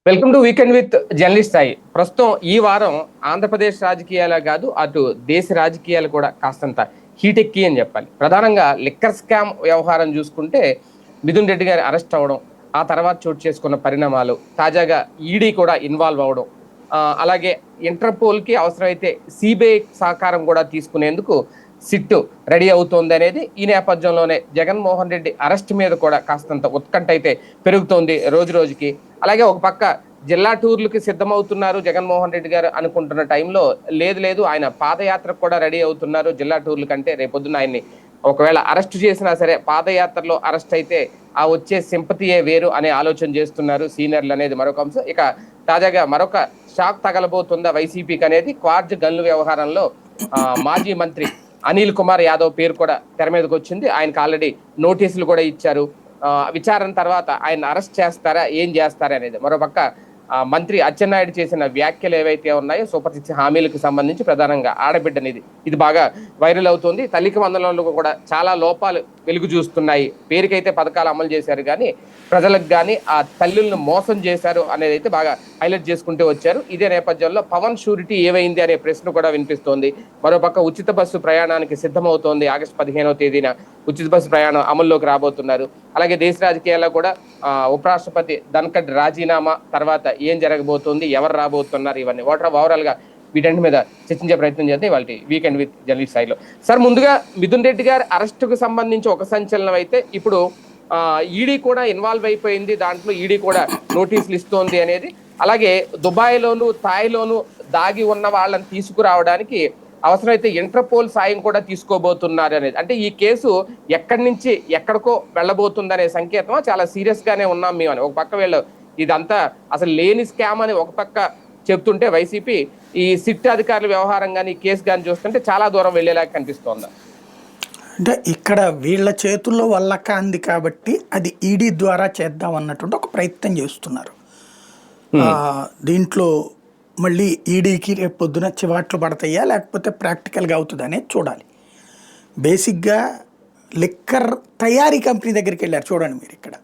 Welcome to weekend with journalist Sai. ప్రస్తుతం ఈ వారం ఆంధ్రప్రదేశ్ రాజకీయాలే కాదు, అటు దేశ రాజకీయాలు కూడా కాస్తంత హీట్ ఎక్కి అని చెప్పాలి. ప్రధానంగా లిక్కర్ స్కామ్ వ్యవహారం చూసుకుంటే మిథున్ రెడ్డి గారి అరెస్ట్ అవ్వడం, ఆ తర్వాత చోటు చేసుకున్న పరిణామాలు, తాజాగా ఈడీ కూడా ఇన్వాల్వ్ అవ్వడం, అలాగే ఇంటర్పోల్కి అవసరమైతే సిబిఐ సహకారం కూడా తీసుకునేందుకు సిట్ రెడీ అవుతోంది అనేది ఈ నేపథ్యంలోనే జగన్మోహన్ రెడ్డి అరెస్ట్ మీద కూడా కాస్తంత ఉత్కంఠ అయితే పెరుగుతోంది రోజు రోజుకి. అలాగే ఒక పక్క జిల్లా టూర్లకి సిద్ధమవుతున్నారు జగన్మోహన్ రెడ్డి గారు అనుకుంటున్న టైంలో లేదు ఆయన పాదయాత్రకు కూడా రెడీ అవుతున్నారు. జిల్లా టూర్ల కంటే రేపొద్దున ఆయన్ని ఒకవేళ అరెస్ట్ చేసినా సరే పాదయాత్రలో అరెస్ట్ అయితే ఆ వచ్చే సింపతియే వేరు అనే ఆలోచన చేస్తున్నారు సీనియర్లు అనేది మరొక అంశం. ఇక తాజాగా మరొక షాక్ తగలబోతుందా వైసీపీకి అనేది క్వార్జ్ గన్లు వ్యవహారంలో మాజీ మంత్రి అనిల్ కుమార్ యాదవ్ పేరు కూడా తెర మీదకి వచ్చింది. ఆయనకు ఆల్రెడీ నోటీసులు కూడా ఇచ్చారు. విచారణ తర్వాత ఆయన అరెస్ట్ చేస్తారా, ఏం చేస్తారా అనేది. మరోపక్క మంత్రి అచ్చెన్నాయుడు చేసిన వ్యాఖ్యలు ఏవైతే ఉన్నాయో సూపర్ 6 హామీలకు సంబంధించి ప్రధానంగా ఆడబిడ్డనిది ఇది బాగా వైరల్ అవుతుంది. తల్లికి వందనంలో కూడా చాలా లోపాలు వెలుగు చూస్తున్నాయి. పేరుకైతే పథకాలు అమలు చేశారు కానీ ప్రజలకు కానీ ఆ తల్లులను మోసం చేశారు అనేది అయితే బాగా హైలైట్ చేసుకుంటూ వచ్చారు. ఇదే నేపథ్యంలో పవన్ షూరిటీ ఏమైంది అనే ప్రశ్న కూడా వినిపిస్తోంది. మరోపక్క ఉచిత బస్సు ప్రయాణానికి సిద్ధమవుతోంది. ఆగస్టు 15వ తేదీన ఉచిత బస్సు ప్రయాణం అమల్లోకి రాబోతున్నారు. అలాగే దేశ రాజకీయాల్లో కూడా ఉపరాష్ట్రపతి ధన్కడ్ రాజీనామా తర్వాత ఏం జరగబోతోంది, ఎవరు రాబోతున్నారు, ఇవన్నీ ఓవరాల్ గా వీటన్నిటి మీద చర్చించే ప్రయత్నం చేద్దాం ఇవాళ వీకెండ్ విత్ జర్నలిస్ట్ స్థాయిలో. సార్, ముందుగా మిథున్ రెడ్డి గారి అరెస్టుకు సంబంధించి ఒక సంచలనం అయితే ఇప్పుడు ఈడీ కూడా ఇన్వాల్వ్ అయిపోయింది. దాంట్లో ఈడీ కూడా నోటీసులు ఇస్తోంది అనేది. అలాగే దుబాయ్లోను థాయ్లోను దాగి ఉన్న వాళ్ళని తీసుకురావడానికి అవసరమైతే ఇంటర్పోల్ సాయం కూడా తీసుకోబోతున్నారు అనేది. అంటే ఈ కేసు ఎక్కడి నుంచి ఎక్కడికో వెళ్ళబోతుందనే సంకేతం చాలా సీరియస్ గానే ఉన్నాం మేము అని. ఒక పక్క వీళ్ళు ఇదంతా అసలు లేని స్కామ్ అని ఒక పక్క చెప్తుంటే వైసీపీ ఈ సిట్ అధికారుల వ్యవహారం కానీ కేసు కానీ చూస్తుంటే చాలా దూరం వెళ్ళేలాగా కనిపిస్తోందా? అంటే ఇక్కడ వీళ్ళ చేతుల్లో వల్ల కాంది కాబట్టి అది ఈడీ ద్వారా చేద్దాం అన్నటువంటి ఒక ప్రయత్నం చేస్తున్నారు. దీంట్లో మళ్ళీ ఈడీకి రేపు పొద్దున చివాట్లు పడతాయా లేకపోతే ప్రాక్టికల్గా అవుతుంది అనేది చూడాలి. బేసిక్గా లిక్కర్ తయారీ కంపెనీ దగ్గరికి వెళ్ళారు చూడండి మీరు. ఇక్కడ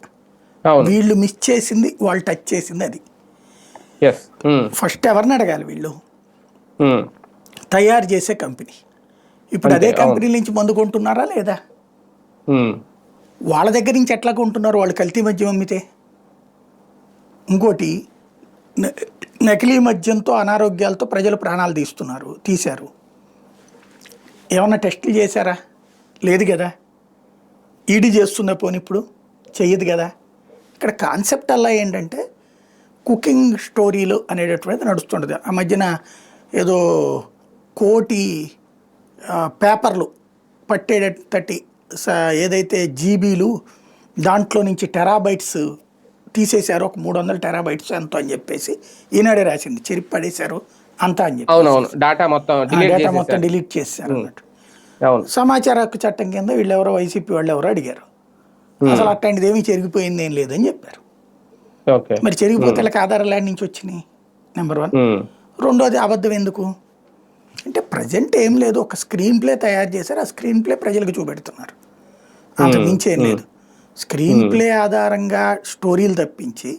వీళ్ళు మిస్ చేసింది, వాళ్ళు టచ్ చేసింది అది. ఫస్ట్ ఎవరిని అడగాలి? వీళ్ళు తయారు చేసే కంపెనీ. ఇప్పుడు అదే కంపెనీ నుంచి మందు కొంటున్నారా లేదా? వాళ్ళ దగ్గర నుంచి ఎట్లా కొంటున్నారు? వాళ్ళు కల్తీ మద్యం అమ్మితే. ఇంకోటి, నకిలీ మద్యంతో అనారోగ్యాలతో ప్రజలు ప్రాణాలు తీశారు. ఏమన్నా టెస్టులు చేశారా? లేదు కదా. ఈడీ చేస్తుందా? పోనీ ఇప్పుడు చెయ్యదు కదా. ఇక్కడ కాన్సెప్ట్ అలా ఏంటంటే కుకింగ్ స్టోరీలు అనేటటువంటిది నడుస్తుంటుంది. ఆ మధ్యన ఏదో 1 కోటి పేపర్లు పట్టేటట్టి ఏదైతే జీబీలు దాంట్లో నుంచి టెరాబైట్స్ తీసేశారు, ఒక 300 టెరాబైట్స్ ఎంతో అని చెప్పేసి ఈనాడే రాసింది. చెరిపి పడేశారు అంతా అని చెప్పి డేటా మొత్తం డిలీట్ చేశారు అన్నట్టు. సమాచార హక్కు చట్టం కింద వీళ్ళెవరో వైసీపీ వాళ్ళు ఎవరో అడిగారు. అసలు అట్లాంటిది ఏమీ చెరిగిపోయింది ఏం లేదని చెప్పారు. మరి చెరిగిపోతే వాళ్ళకి ఆధారాలు ల్యాండ్ నుంచి వచ్చినాయి. నెంబర్ 1. రెండోది, అబద్ధం ఎందుకు అంటే ప్రజెంట్ ఏం లేదు, ఒక స్క్రీన్ ప్లే తయారు చేశారు. ఆ స్క్రీన్ ప్లే ప్రజలకు చూపెడుతున్నారు. అంత మించేం లేదు. స్క్రీన్ ప్లే ఆధారంగా స్టోరీలు తప్పించి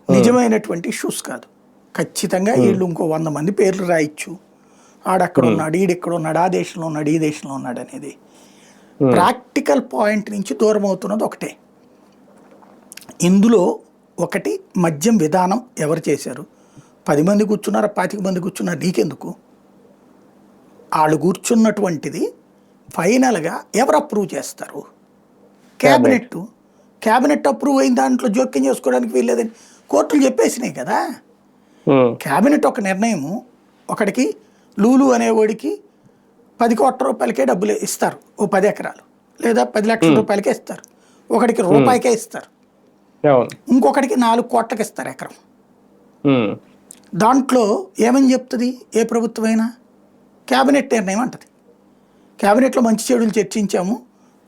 నిజమైనటువంటి ఇష్యూస్ కాదు. ఖచ్చితంగా వీళ్ళు ఇంకో 100 మంది పేర్లు రాయొచ్చు. ఆడక్కడ ఉన్నాడు, ఈడెక్కడ ఉన్నాడు, ఆ దేశంలో ఉన్నాడు, ఈ దేశంలో ఉన్నాడు అనేది. ప్రాక్టికల్ పాయింట్ నుంచి దూరం అవుతున్నది ఒకటే. ఇందులో ఒకటి, మద్యం విధానం ఎవరు చేశారు? 10 మంది కూర్చున్నారా, 25 మంది కూర్చున్నారు, నీకెందుకు? వాళ్ళు కూర్చున్నటువంటిది ఫైనల్గా ఎవరు అప్రూవ్ చేస్తారు? క్యాబినెట్ అప్రూవ్ అయిన దాంట్లో జోక్యం చేసుకోవడానికి వీల్లేదని కోర్టులు చెప్పేసినాయి కదా. క్యాబినెట్ ఒక నిర్ణయము, ఒకడికి లూలు అనేవాడికి 10 కోట్ల రూపాయలకే డబ్బులు ఇస్తారు, ఓ 10 ఎకరాలు, లేదా 10 లక్షల రూపాయలకే ఇస్తారు. ఒకడికి రూపాయికే ఇస్తారు, ఇంకొకటికి 4 కోట్లకి ఇస్తారు ఎకరం. దాంట్లో ఏమని చెప్తుంది ఏ ప్రభుత్వమైనా? క్యాబినెట్ నిర్ణయం అంటది. క్యాబినెట్లో మంచి చెడులు చర్చించాము,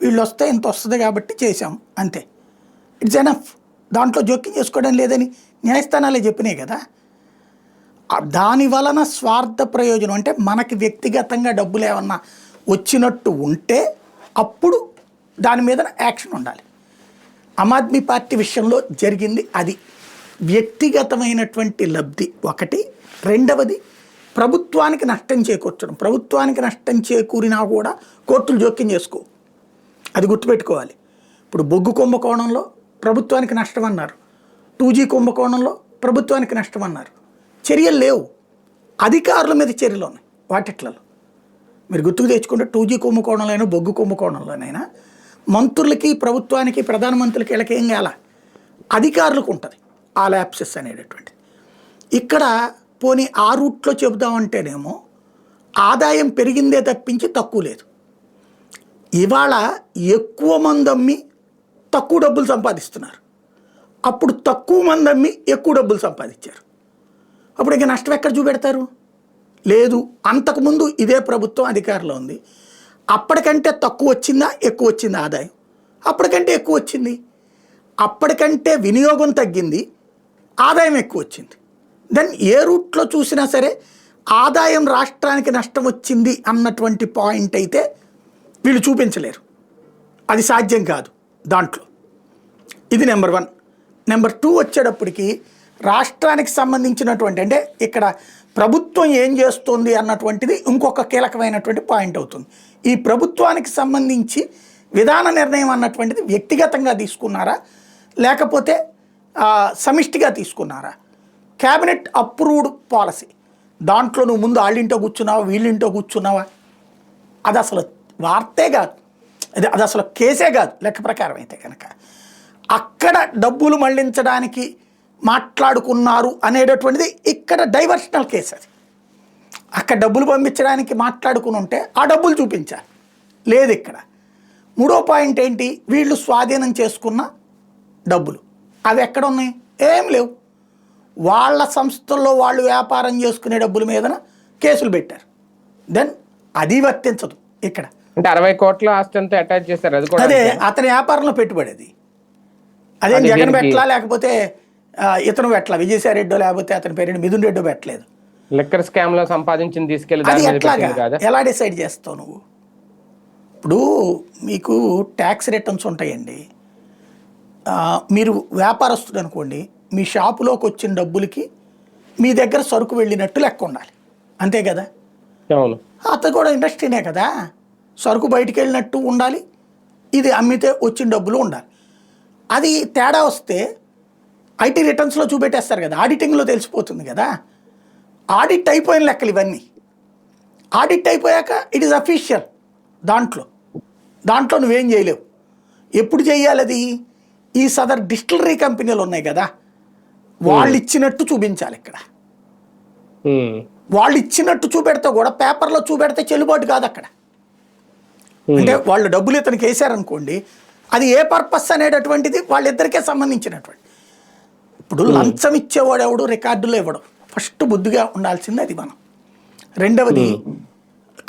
వీళ్ళు వస్తే ఇంత వస్తుంది కాబట్టి చేశాము, అంతే. It's enough. దాంట్లో జోక్యం చేసుకోవడం లేదని న్యాయస్థానాలే చెప్పినాయి కదా. దాని వలన స్వార్థ ప్రయోజనం అంటే మనకి వ్యక్తిగతంగా డబ్బులు ఏమన్నా వచ్చినట్టు ఉంటే అప్పుడు దాని మీద యాక్షన్ ఉండాలి. ఆమ్ ఆద్మీ పార్టీ విషయంలో జరిగింది అది. వ్యక్తిగతమైనటువంటి లబ్ధి ఒకటి, రెండవది ప్రభుత్వానికి నష్టం చేకూర్చడం. ప్రభుత్వానికి నష్టం చేకూరినా కూడా కోర్టులు జోక్యం చేసుకో, అది గుర్తుపెట్టుకోవాలి. ఇప్పుడు బొగ్గు కుంభకోణంలో ప్రభుత్వానికి నష్టం అన్నారు, 2G కుంభకోణంలో ప్రభుత్వానికి నష్టం అన్నారు. చర్యలు లేవు, అధికారుల మీద చర్యలు ఉన్నాయి వాటిట్లలో. మీరు గుర్తుకు తెచ్చుకుంటే 2G కుంభకోణంలోనైనా బొగ్గు కుంభకోణంలోనైనా మంత్రులకి, ప్రభుత్వానికి, ప్రధానమంత్రులకి వీళ్ళకేం కాల, అధికారులకు ఉంటుంది ఆ ల్యాప్సెస్ అనేటటువంటిది. ఇక్కడ పోనీ ఆ రూట్లో చెబుదామంటేనేమో ఆదాయం పెరిగిందే తప్పించి తక్కువ లేదు. ఇవాళ ఎక్కువ మంది అమ్మి తక్కువ డబ్బులు సంపాదిస్తున్నారు, అప్పుడు తక్కువ మంది అమ్మి ఎక్కువ డబ్బులు సంపాదించారు. అప్పుడు ఇక నష్టం ఎక్కడ చూపెడతారు? లేదు. అంతకుముందు ఇదే ప్రభుత్వం అధికారంలో ఉంది, అప్పటికంటే తక్కువ వచ్చిందా ఎక్కువ వచ్చిందా ఆదాయం? అప్పటికంటే ఎక్కువ వచ్చింది. అప్పటికంటే వినియోగం తగ్గింది, ఆదాయం ఎక్కువ వచ్చింది. దెన్ ఏ రూట్లో చూసినా సరే ఆదాయం రాష్ట్రానికి నష్టం వచ్చింది అన్నటువంటి పాయింట్ అయితే వీళ్ళు చూపించలేరు, అది సాధ్యం కాదు దాంట్లో. ఇది నెంబర్ 1. నెంబర్ 2 వచ్చేటప్పటికి రాష్ట్రానికి సంబంధించినటువంటి, అంటే ఇక్కడ ప్రభుత్వం ఏం చేస్తుంది అన్నటువంటిది ఇంకొక కీలకమైనటువంటి పాయింట్ అవుతుంది. ఈ ప్రభుత్వానికి సంబంధించి విధాన నిర్ణయం అన్నటువంటిది వ్యక్తిగతంగా తీసుకున్నారా లేకపోతే సమిష్టిగా తీసుకున్నారా? క్యాబినెట్ అప్రూవ్డ్ పాలసీ, దాంట్లో నువ్వు ముందు వాళ్ళింటో కూర్చున్నావా వీళ్ళింటో కూర్చున్నావా, అది అసలు వార్తే కాదు, అది అసలు కేసే కాదు లెక్క ప్రకారం అయితే కనుక. అక్కడ డబ్బులు మళ్లించడానికి మాట్లాడుకున్నారు అనేటటువంటిది ఇక్కడ డైవర్షనల్ కేసు. అది అక్కడ డబ్బులు పంపించడానికి మాట్లాడుకుని ఉంటే ఆ డబ్బులు చూపించాలి, లేదు ఇక్కడ. 3వ పాయింట్ ఏంటి? వీళ్ళు స్వాధీనం చేసుకున్న డబ్బులు అవి ఎక్కడ ఉన్నాయి? ఏం లేవు. వాళ్ళ సంస్థల్లో వాళ్ళు వ్యాపారం చేసుకునే డబ్బుల మీదన కేసులు పెట్టారు. దెన్ అది వర్తించదు ఇక్కడ. అంటే 60 కోట్ల ఆస్తి అంతా అటాచ్ చేశారు, అది కూడా అదే అతని వ్యాపారంలో పెట్టుబడి. అది అదేం జగన్ పెట్టలా, లేకపోతే ఇతను పెట్టలా, విజయసాయి రెడ్డో లేకపోతే అతని పేరు మిథున్ రెడ్డో పెట్టలేదు. లిక్కర్ స్కామ్ లో సంపాదించింది తీసుకెళ్లి అది ఎట్లాగా ఎలా డిసైడ్ చేస్తావు నువ్వు? ఇప్పుడు మీకు ట్యాక్స్ రిటర్న్స్ ఉంటాయండి. మీరు వ్యాపారస్తుడు అనుకోండి, మీ షాపులోకి వచ్చిన డబ్బులకి మీ దగ్గర సరుకు వెళ్ళినట్టు లెక్క ఉండాలి, అంతే కదా? అవును. అతను కూడా ఇండస్ట్రీనే కదా, సరుకు బయటికి వెళ్ళినట్టు ఉండాలి, ఇది అమ్మితే వచ్చిన డబ్బులు ఉండాలి. అది తేడా వస్తే ఐటీ రిటర్న్స్లో చూపెట్టేస్తారు కదా, ఆడిటింగ్లో తెలిసిపోతుంది కదా. ఆడిట్ అయిపోయిన లెక్కలు ఇవన్నీ. ఆడిట్ అయిపోయాక ఇట్ ఈస్ అఫీషియల్. దాంట్లో నువ్వేం చేయలేవు. ఎప్పుడు చేయాలి అది? ఈ సదర్ డిస్టిలరీ కంపెనీలు ఉన్నాయి కదా, వాళ్ళు ఇచ్చినట్టు చూపించాలి. ఇక్కడ వాళ్ళు ఇచ్చినట్టు చూపెడితే కూడా పేపర్లో చూపెడితే చెల్లుబాటు కాదు అక్కడ. అంటే వాళ్ళు డబ్బులు ఇతనికి వేసారనుకోండి, అది ఏ పర్పస్ అనేటటువంటిది వాళ్ళిద్దరికే సంబంధించినటువంటి. ఇప్పుడు లంచం ఇచ్చేవాడు ఎవడు రికార్డులో ఇవ్వడం, ఫస్ట్ బుద్ధిగా ఉండాల్సింది అది మనం. రెండవది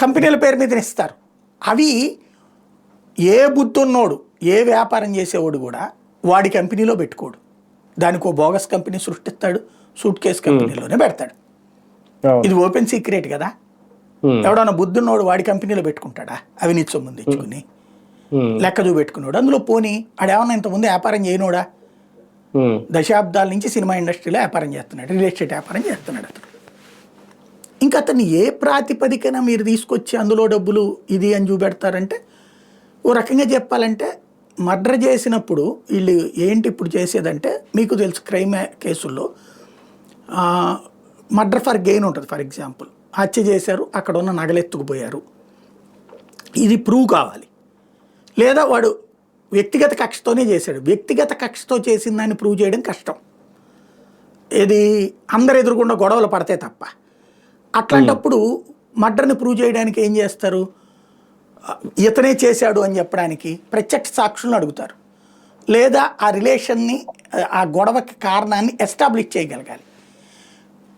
కంపెనీల పేరు మీద ఇస్తారు, అవి ఏ బుద్ధున్నోడు ఏ వ్యాపారం చేసేవాడు కూడా వాడి కంపెనీలో పెట్టుకోడు, దానికి ఓ బోగస్ కంపెనీ సృష్టిస్తాడు, సూట్ కేసు కంపెనీలోనే పెడతాడు. ఇది ఓపెన్ సీక్రెట్ కదా. ఎవడన్నా బుద్ధున్నోడు వాడి కంపెనీలో పెట్టుకుంటాడా? అవినీతి సొమ్ము తెచ్చుకుని లెక్క చూపెట్టుకున్నాడు. అందులో పోనీ ఆడేమన్నా ఇంతకుముందు వ్యాపారం చేయనోడా? దశాబ్దాల నుంచి సినిమా ఇండస్ట్రీలో వ్యాపారం చేస్తున్నాడు, రియల్ ఎస్టేట్ వ్యాపారం చేస్తున్నాడు అతను. ఇంకా అతన్ని ఏ ప్రాతిపదికన మీరు తీసుకొచ్చి అందులో డబ్బులు ఇది అని చూపెడతారంటే, ఓ రకంగా చెప్పాలంటే మర్డర్ చేసినప్పుడు వీళ్ళు ఏంటి ఇప్పుడు చేసేదంటే, మీకు తెలుసు క్రైమ్ కేసుల్లో మర్డర్ ఫర్ గెయిన్ ఉంటుంది. ఫర్ ఎగ్జాంపుల్ హత్య చేశారు, అక్కడ ఉన్న నగలెత్తుకుపోయారు, ఇది ప్రూవ్ కావాలి. లేదా వాడు వ్యక్తిగత కక్షతోనే చేశాడు, వ్యక్తిగత కక్షతో చేసిన దాన్ని ప్రూవ్ చేయడం కష్టం, ఇది అందరు ఎదురుకుండా గొడవలు పడితే తప్ప. అట్లాంటప్పుడు మర్డర్ని ప్రూవ్ చేయడానికి ఏం చేస్తారు? ఇతనే చేశాడు అని చెప్పడానికి ప్రత్యక్ష సాక్షులను అడుగుతారు, లేదా ఆ రిలేషన్ని, ఆ గొడవకి కారణాన్ని ఎస్టాబ్లిష్ చేయగలగాలి.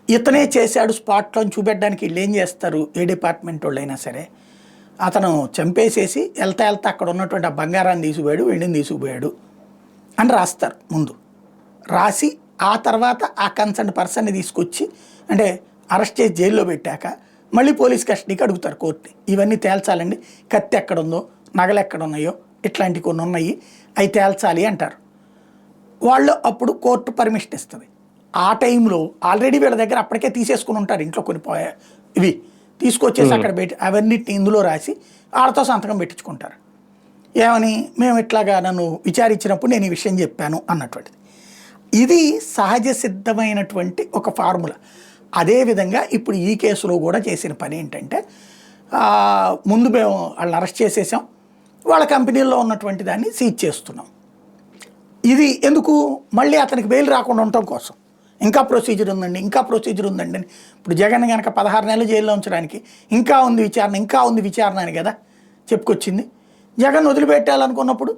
ఇతనే చేశాడు స్పాట్లో అని చూపెట్టడానికి వీళ్ళు ఏం చేస్తారు? ఏ డిపార్ట్మెంట్ వాళ్ళైనా సరే, అతను చంపేసేసి వెళ్తా అక్కడ ఉన్నటువంటి ఆ బంగారాన్ని తీసుకుపోయాడు, వెండిని తీసుకుపోయాడు అని రాస్తారు ముందు. రాసి ఆ తర్వాత ఆ కన్సర్న్ పర్సన్ని తీసుకొచ్చి, అంటే అరెస్ట్ చేసి జైల్లో పెట్టాక మళ్ళీ పోలీస్ కస్టడీకి అడుగుతారు కోర్టుని. ఇవన్నీ తేల్చాలండి, కత్తి ఎక్కడుందో, నగలు ఎక్కడ ఉన్నాయో, ఇట్లాంటివి కొన్ని ఉన్నాయి, అవి తేల్చాలి అంటారు. వాళ్ళు అప్పుడు కోర్టు పర్మిషన్ ఇస్తుంది. ఆ టైంలో ఆల్రెడీ వీళ్ళ దగ్గర అప్పటికే తీసేసుకుని ఉంటారు ఇంట్లో కొన్ని ఇవి తీసుకొచ్చేసి అక్కడ పెట్టి అవన్నిటిని ఇందులో రాసి వాళ్ళతో సంతకం పెట్టించుకుంటారు. ఏమని, మేము ఇట్లాగా నన్ను విచారించినప్పుడు నేను ఈ విషయం చెప్పాను అన్నటువంటిది. ఇది సహజ సిద్ధమైనటువంటి ఒక ఫార్ములా. అదేవిధంగా ఇప్పుడు ఈ కేసులో కూడా చేసిన పని ఏంటంటే, ముందు మేము వాళ్ళని అరెస్ట్ చేసేసాం, వాళ్ళ కంపెనీల్లో ఉన్నటువంటి దాన్ని సీజ్ చేస్తున్నాం. ఇది ఎందుకు, మళ్ళీ అతనికి బెయిల్ రాకుండా ఉండటం కోసం. ఇంకా ప్రొసీజర్ ఉందండి, ఇంకా ప్రొసీజర్ ఉందండి అని. ఇప్పుడు జగన్ కనుక 16 నెలలు జైల్లో ఉంచడానికి ఇంకా ఉంది విచారణ, ఇంకా ఉంది విచారణ అని కదా చెప్పుకొచ్చింది. జగన్ వదిలిపెట్టాలనుకున్నప్పుడు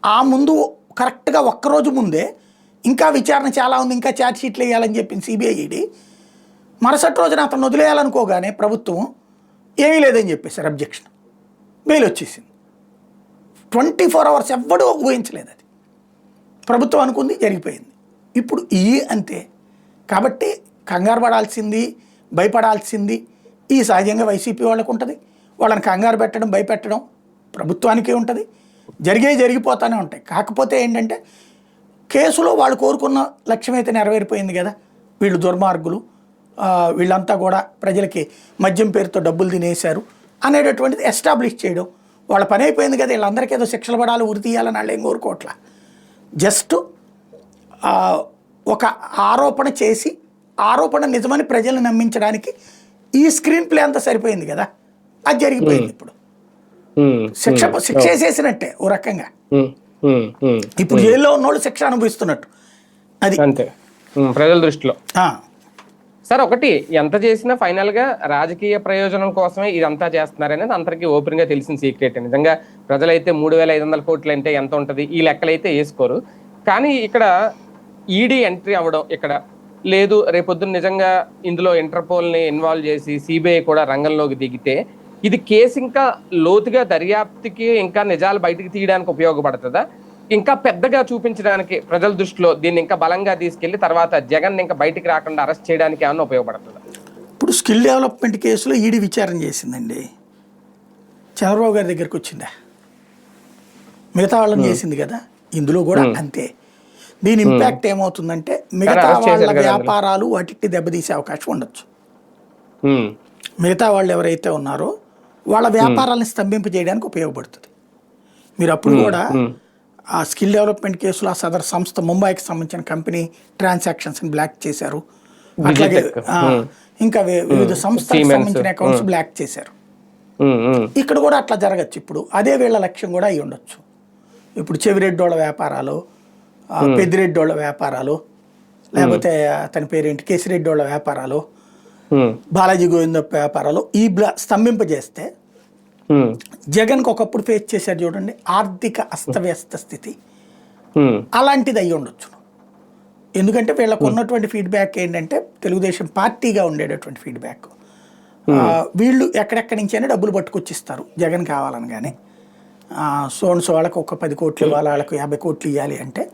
ఆ ముందు కరెక్ట్గా ఒక్కరోజు ముందే ఇంకా విచారణ చాలా ఉంది, ఇంకా ఛార్జ్ షీట్లు వేయాలని చెప్పింది సిబిఐ ఈడీ. మరుసటి రోజున అతను వదిలేయాలనుకోగానే ప్రభుత్వం ఏమీ లేదని చెప్పేశారు, అబ్జెక్షన్, బెయిల్ వచ్చేసింది. 24 hours ఎవ్వడూ ఊహించలేదు. అది ప్రభుత్వం అనుకుంది, జరిగిపోయింది. ఇప్పుడు అంతే. కాబట్టి కంగారు పడాల్సింది, భయపడాల్సింది ఈ సహజంగా వైసీపీ వాళ్ళకు ఉంటుంది. వాళ్ళని కంగారు పెట్టడం, భయపెట్టడం ప్రభుత్వానికి ఉంటుంది. జరిగిపోతూనే ఉంటాయి. కాకపోతే ఏంటంటే కేసులో వాళ్ళు కోరుకున్న లక్ష్యం అయితే నెరవేరిపోయింది కదా. వీళ్ళు దుర్మార్గులు, వీళ్ళంతా కూడా ప్రజలకి మద్యం పేరుతో డబ్బులు తినేశారు అనేటటువంటిది ఎస్టాబ్లిష్ చేయడం వాళ్ళ పని అయిపోయింది కదా. వీళ్ళందరికీ ఏదో శిక్షలు పడాలి, ఉరి తీయాలని వాళ్ళు ఏం కోరుకోవట్ల. జస్ట్ ఒక ఆరోపణ చేసి ఆరోపణ నిజమని ప్రజలను నమ్మించడానికి ఈ స్క్రీన్ ప్లే అంతా సరిపోయింది కదా. అది జరిగిపోయింది. ఇప్పుడు శిక్ష చేసినట్టే ఓ రకంగా. ఇప్పుడు జైల్లో ఉన్నోళ్ళు శిక్ష అనుభవిస్తున్నట్టు. అది అంతే ప్రజల దృష్టిలో. సార్, ఒకటి ఎంత చేసినా ఫైనల్ గా రాజకీయ ప్రయోజనం కోసమే ఇదంతా చేస్తున్నారనేది అందరికీ ఓపెన్ గా తెలిసిన సీక్రెట్. నిజంగా ప్రజలైతే 3,500 కోట్లు అంటే ఎంత ఉంటది ఈ లెక్కలైతే వేసుకోరు. కానీ ఇక్కడ ఈడీ ఎంట్రీ అవ్వడం ఇక్కడ లేదు. రేపొద్దున నిజంగా ఇందులో ఇంటర్పోల్ని ఇన్వాల్వ్ చేసి సిబిఐ కూడా రంగంలోకి దిగితే ఇది కేసు ఇంకా లోతుగా దర్యాప్తుకి, ఇంకా నిజాలు బయటకు తీయడానికి ఉపయోగపడుతుందా? ఇంకా పెద్దగా చూపించడానికి ప్రజల దృష్టిలో దీన్ని ఇంకా బలంగా తీసుకెళ్లి తర్వాత జగన్ ఇంకా బయటికి రాకుండా అరెస్ట్ చేయడానికి ఏమన్నా ఉపయోగపడుతుందా? ఇప్పుడు స్కిల్ డెవలప్మెంట్ కేసులో ఈడీ విచారణ చేసిందండి. చంద్రబాబు గారి దగ్గరికి వచ్చిందా? మిగతా వాళ్ళని చేసింది కదా. ఇందులో కూడా అంతే. దీని ఇంపాక్ట్ ఏమవుతుందంటే మిగతా వాళ్ళ వ్యాపారాలు వాటికి దెబ్బతీసే అవకాశం ఉండొచ్చు. మిగతా వాళ్ళు ఎవరైతే ఉన్నారో వాళ్ళ వ్యాపారాలను స్తంభింపజేయడానికి ఉపయోగపడుతుంది. మీరు అప్పుడు కూడా ఆ స్కిల్ డెవలప్మెంట్ కేసులో ఆ సదర్ సంస్థ ముంబైకి సంబంధించిన కంపెనీ ట్రాన్సాక్షన్స్ బ్లాక్ చేశారు. అట్లాగే ఇంకా వివిధ సంస్థలకు సంబంధించిన అకౌంట్స్ బ్లాక్ చేశారు. ఇక్కడ కూడా అట్లా జరగచ్చు. ఇప్పుడు అదే వీళ్ళ లక్ష్యం కూడా అయి ఉండొచ్చు. ఇప్పుడు చెవిరెడ్డోళ్ళ వ్యాపారాలు, పెద్దిరెడ్డోళ్ళ వ్యాపారాలు, లేకపోతే అతని పేరేంటి కేసిరెడ్డోళ్ళ వ్యాపారాలు, బాలాజీ గోవిందప్ప వ్యాపారాలు ఈ స్తంభింపజేస్తే జగన్కి ఒకప్పుడు ఫేస్ చేశారు చూడండి ఆర్థిక అస్తవ్యస్త స్థితి, అలాంటిది అయ్యి ఉండొచ్చు. ఎందుకంటే వీళ్ళకు ఉన్నటువంటి ఫీడ్బ్యాక్ ఏంటంటే తెలుగుదేశం పార్టీగా ఉండేటటువంటి ఫీడ్బ్యాక్, వీళ్ళు ఎక్కడెక్కడి నుంచైనా డబ్బులు పట్టుకొచ్చిస్తారు జగన్ కావాలని. కానీ సోన్స్ వాళ్ళకి ఒక 10 కోట్లు ఇవ్వాలి, వాళ్ళకు 50 కోట్లు ఇవ్వాలి అంటే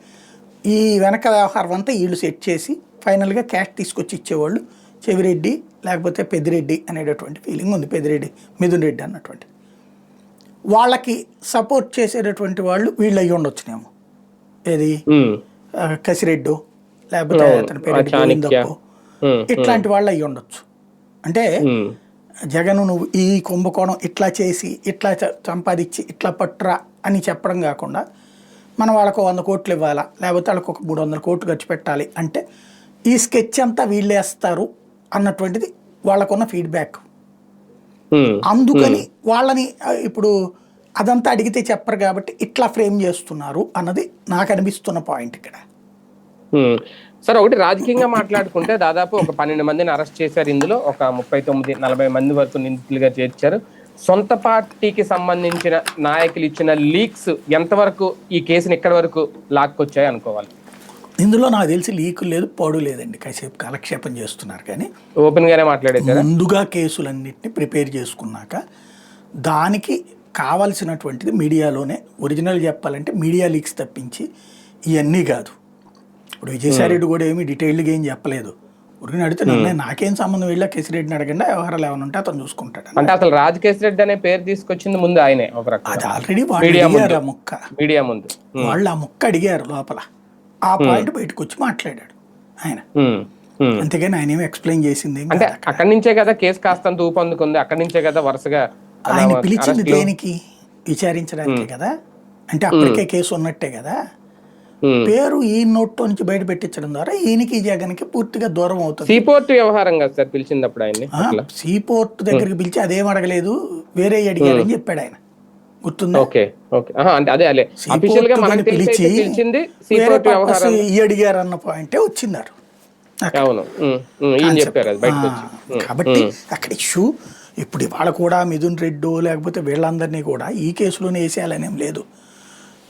ఈ వెనక వ్యవహారం అంతా వీళ్ళు సెట్ చేసి ఫైనల్గా క్యాష్ తీసుకొచ్చి ఇచ్చేవాళ్ళు చెవిరెడ్డి లేకపోతే పెద్దిరెడ్డి అనేటటువంటి ఫీలింగ్ ఉంది. పెద్దిరెడ్డి, మిథున్ రెడ్డి అన్నటువంటి వాళ్ళకి సపోర్ట్ చేసేటటువంటి వాళ్ళు వీళ్ళు అయ్యి ఉండొచ్చునేమో. ఏది కసిరెడ్డు లేకపోతే అతని పేరు గోవిందప్పో, ఇట్లాంటి వాళ్ళు అయ్యి ఉండొచ్చు. అంటే జగన్ నువ్వు ఈ కుంభకోణం ఇట్లా చేసి ఇట్లా సంపాదించి ఇట్లా పట్టురా అని చెప్పడం కాకుండా మనం వాళ్ళకు 100 కోట్లు ఇవ్వాలా లేకపోతే వాళ్ళకు ఒక 300 కోట్లు ఖర్చు పెట్టాలి అంటే ఈ స్కెచ్ అంతా వీళ్ళేస్తారు అన్నటువంటిది వాళ్ళకున్న ఫీడ్బ్యాక్. అందుకని వాళ్ళని ఇప్పుడు అదంతా అడిగితే చెప్పరు కాబట్టి ఇట్లా ఫ్రేమ్ చేస్తున్నారు అన్నది నాకు అనిపిస్తున్న పాయింట్ ఇక్కడ. సార్, ఒకటి రాజకీయంగా మాట్లాడుకుంటే దాదాపు ఒక 12 మందిని అరెస్ట్ చేశారు. ఇందులో ఒక 39-40 మంది వరకు నిందితులుగా చేర్చారు. సొంత పార్టీకి సంబంధించిన నాయకులు ఇచ్చిన లీక్స్ ఎంతవరకు ఈ కేసుని ఎక్కడి వరకు లాక్కొచ్చాయి అనుకోవాలి? ఇందులో నాకు తెలిసి లీకులు లేదు, పోడు లేదండి. కాసేపు కాలక్షేపం చేస్తున్నారు. కానీ ఓపెన్ గానే మాట్లాడేది ముందుగా కేసులన్నింటినీ ప్రిపేర్ చేసుకున్నాక దానికి కావాల్సినటువంటిది మీడియాలోనే ఒరిజినల్ చెప్పాలంటే మీడియా లీక్స్ తప్పించి ఇవన్నీ కాదు. ఇప్పుడు విజయసాయిరెడ్డి కూడా ఏమి డీటెయిల్డ్గా ఏం చెప్పలేదు. ఉరిని అడిగితే నాకేం సంబంధం వెళ్ళా కేసిరెడ్డిని అడగండి, వ్యవహారాలు ఏమైనా ఉంటే అతను చూసుకుంటాడు. అంటే అసలు రాజకేసిరెడ్డి అనే పేరు తీసుకొచ్చింది ముందు ఆయనే. అది ఆల్రెడీ వాళ్ళు అడిగారు ఆ ముక్క, మీడియా ముందు వాళ్ళు ఆ ముక్క అడిగారు లోపల, ఆ పాయింట్ బయటకు వచ్చి మాట్లాడాడు ఆయన. ఉమ్, ఉమ్. అంతేగాని ఆయన ఏమి ఎక్స్ప్లెయిన్ చేసింది ఏం అంటే కాదు అక్కడ. అక్కడి నుంచే కదా కేసు కాస్తంత ఊపందుకుంది, అక్కడి నుంచే కదా వరుసగా అలా ఆయన పిలిచింది అరెస్టులు. దేనికి? విచారించడానికే ఉమ్, కదా. అంటే ఉమ్, అప్పటికే కేసు ఉన్నట్టే కదా. ఉమ్. పేరు ఈ నోట్లో నుంచి బయట పెట్టించడం ద్వారా ఈయనకి జగన్కి పూర్తిగా దూరం అవుతుంది. సీపోర్ట్ వ్యవహారం కదా సార్ పిలిచినప్పుడు ఆయన్ని అట్లా. సీపోర్ట్ ఉమ్, దగ్గరికి పిలిచి అదేం అడగలేదు, వేరే ఉమ్. అడిగారని చెప్పాడు ఆయన. గుర్తుందా? Okay, okay. అంటే అదే అదే అఫీషియల్ సీపోర్ట్ గా మనకు కానీ తెలిసి పిలిచి అయితే పిలిచింది వేరే సీపోర్ట్ పర్పస్ వ్యవహారం. ఈ అడిగారు అన్న పాయింటే వచ్చిందారు అక్కడ అవును. ఈయన కాన్సెప్ట్. చెప్పారు అది బయటకు వచ్చి. కాబట్టి అక్కడ ఇష్యూ ఇప్పుడు ఇవాళ కూడా మిథున్ రెడ్డో లేకపోతే వీళ్ళందరినీ కూడా ఈ కేసులోనే వేసేయాలనేం లేదు.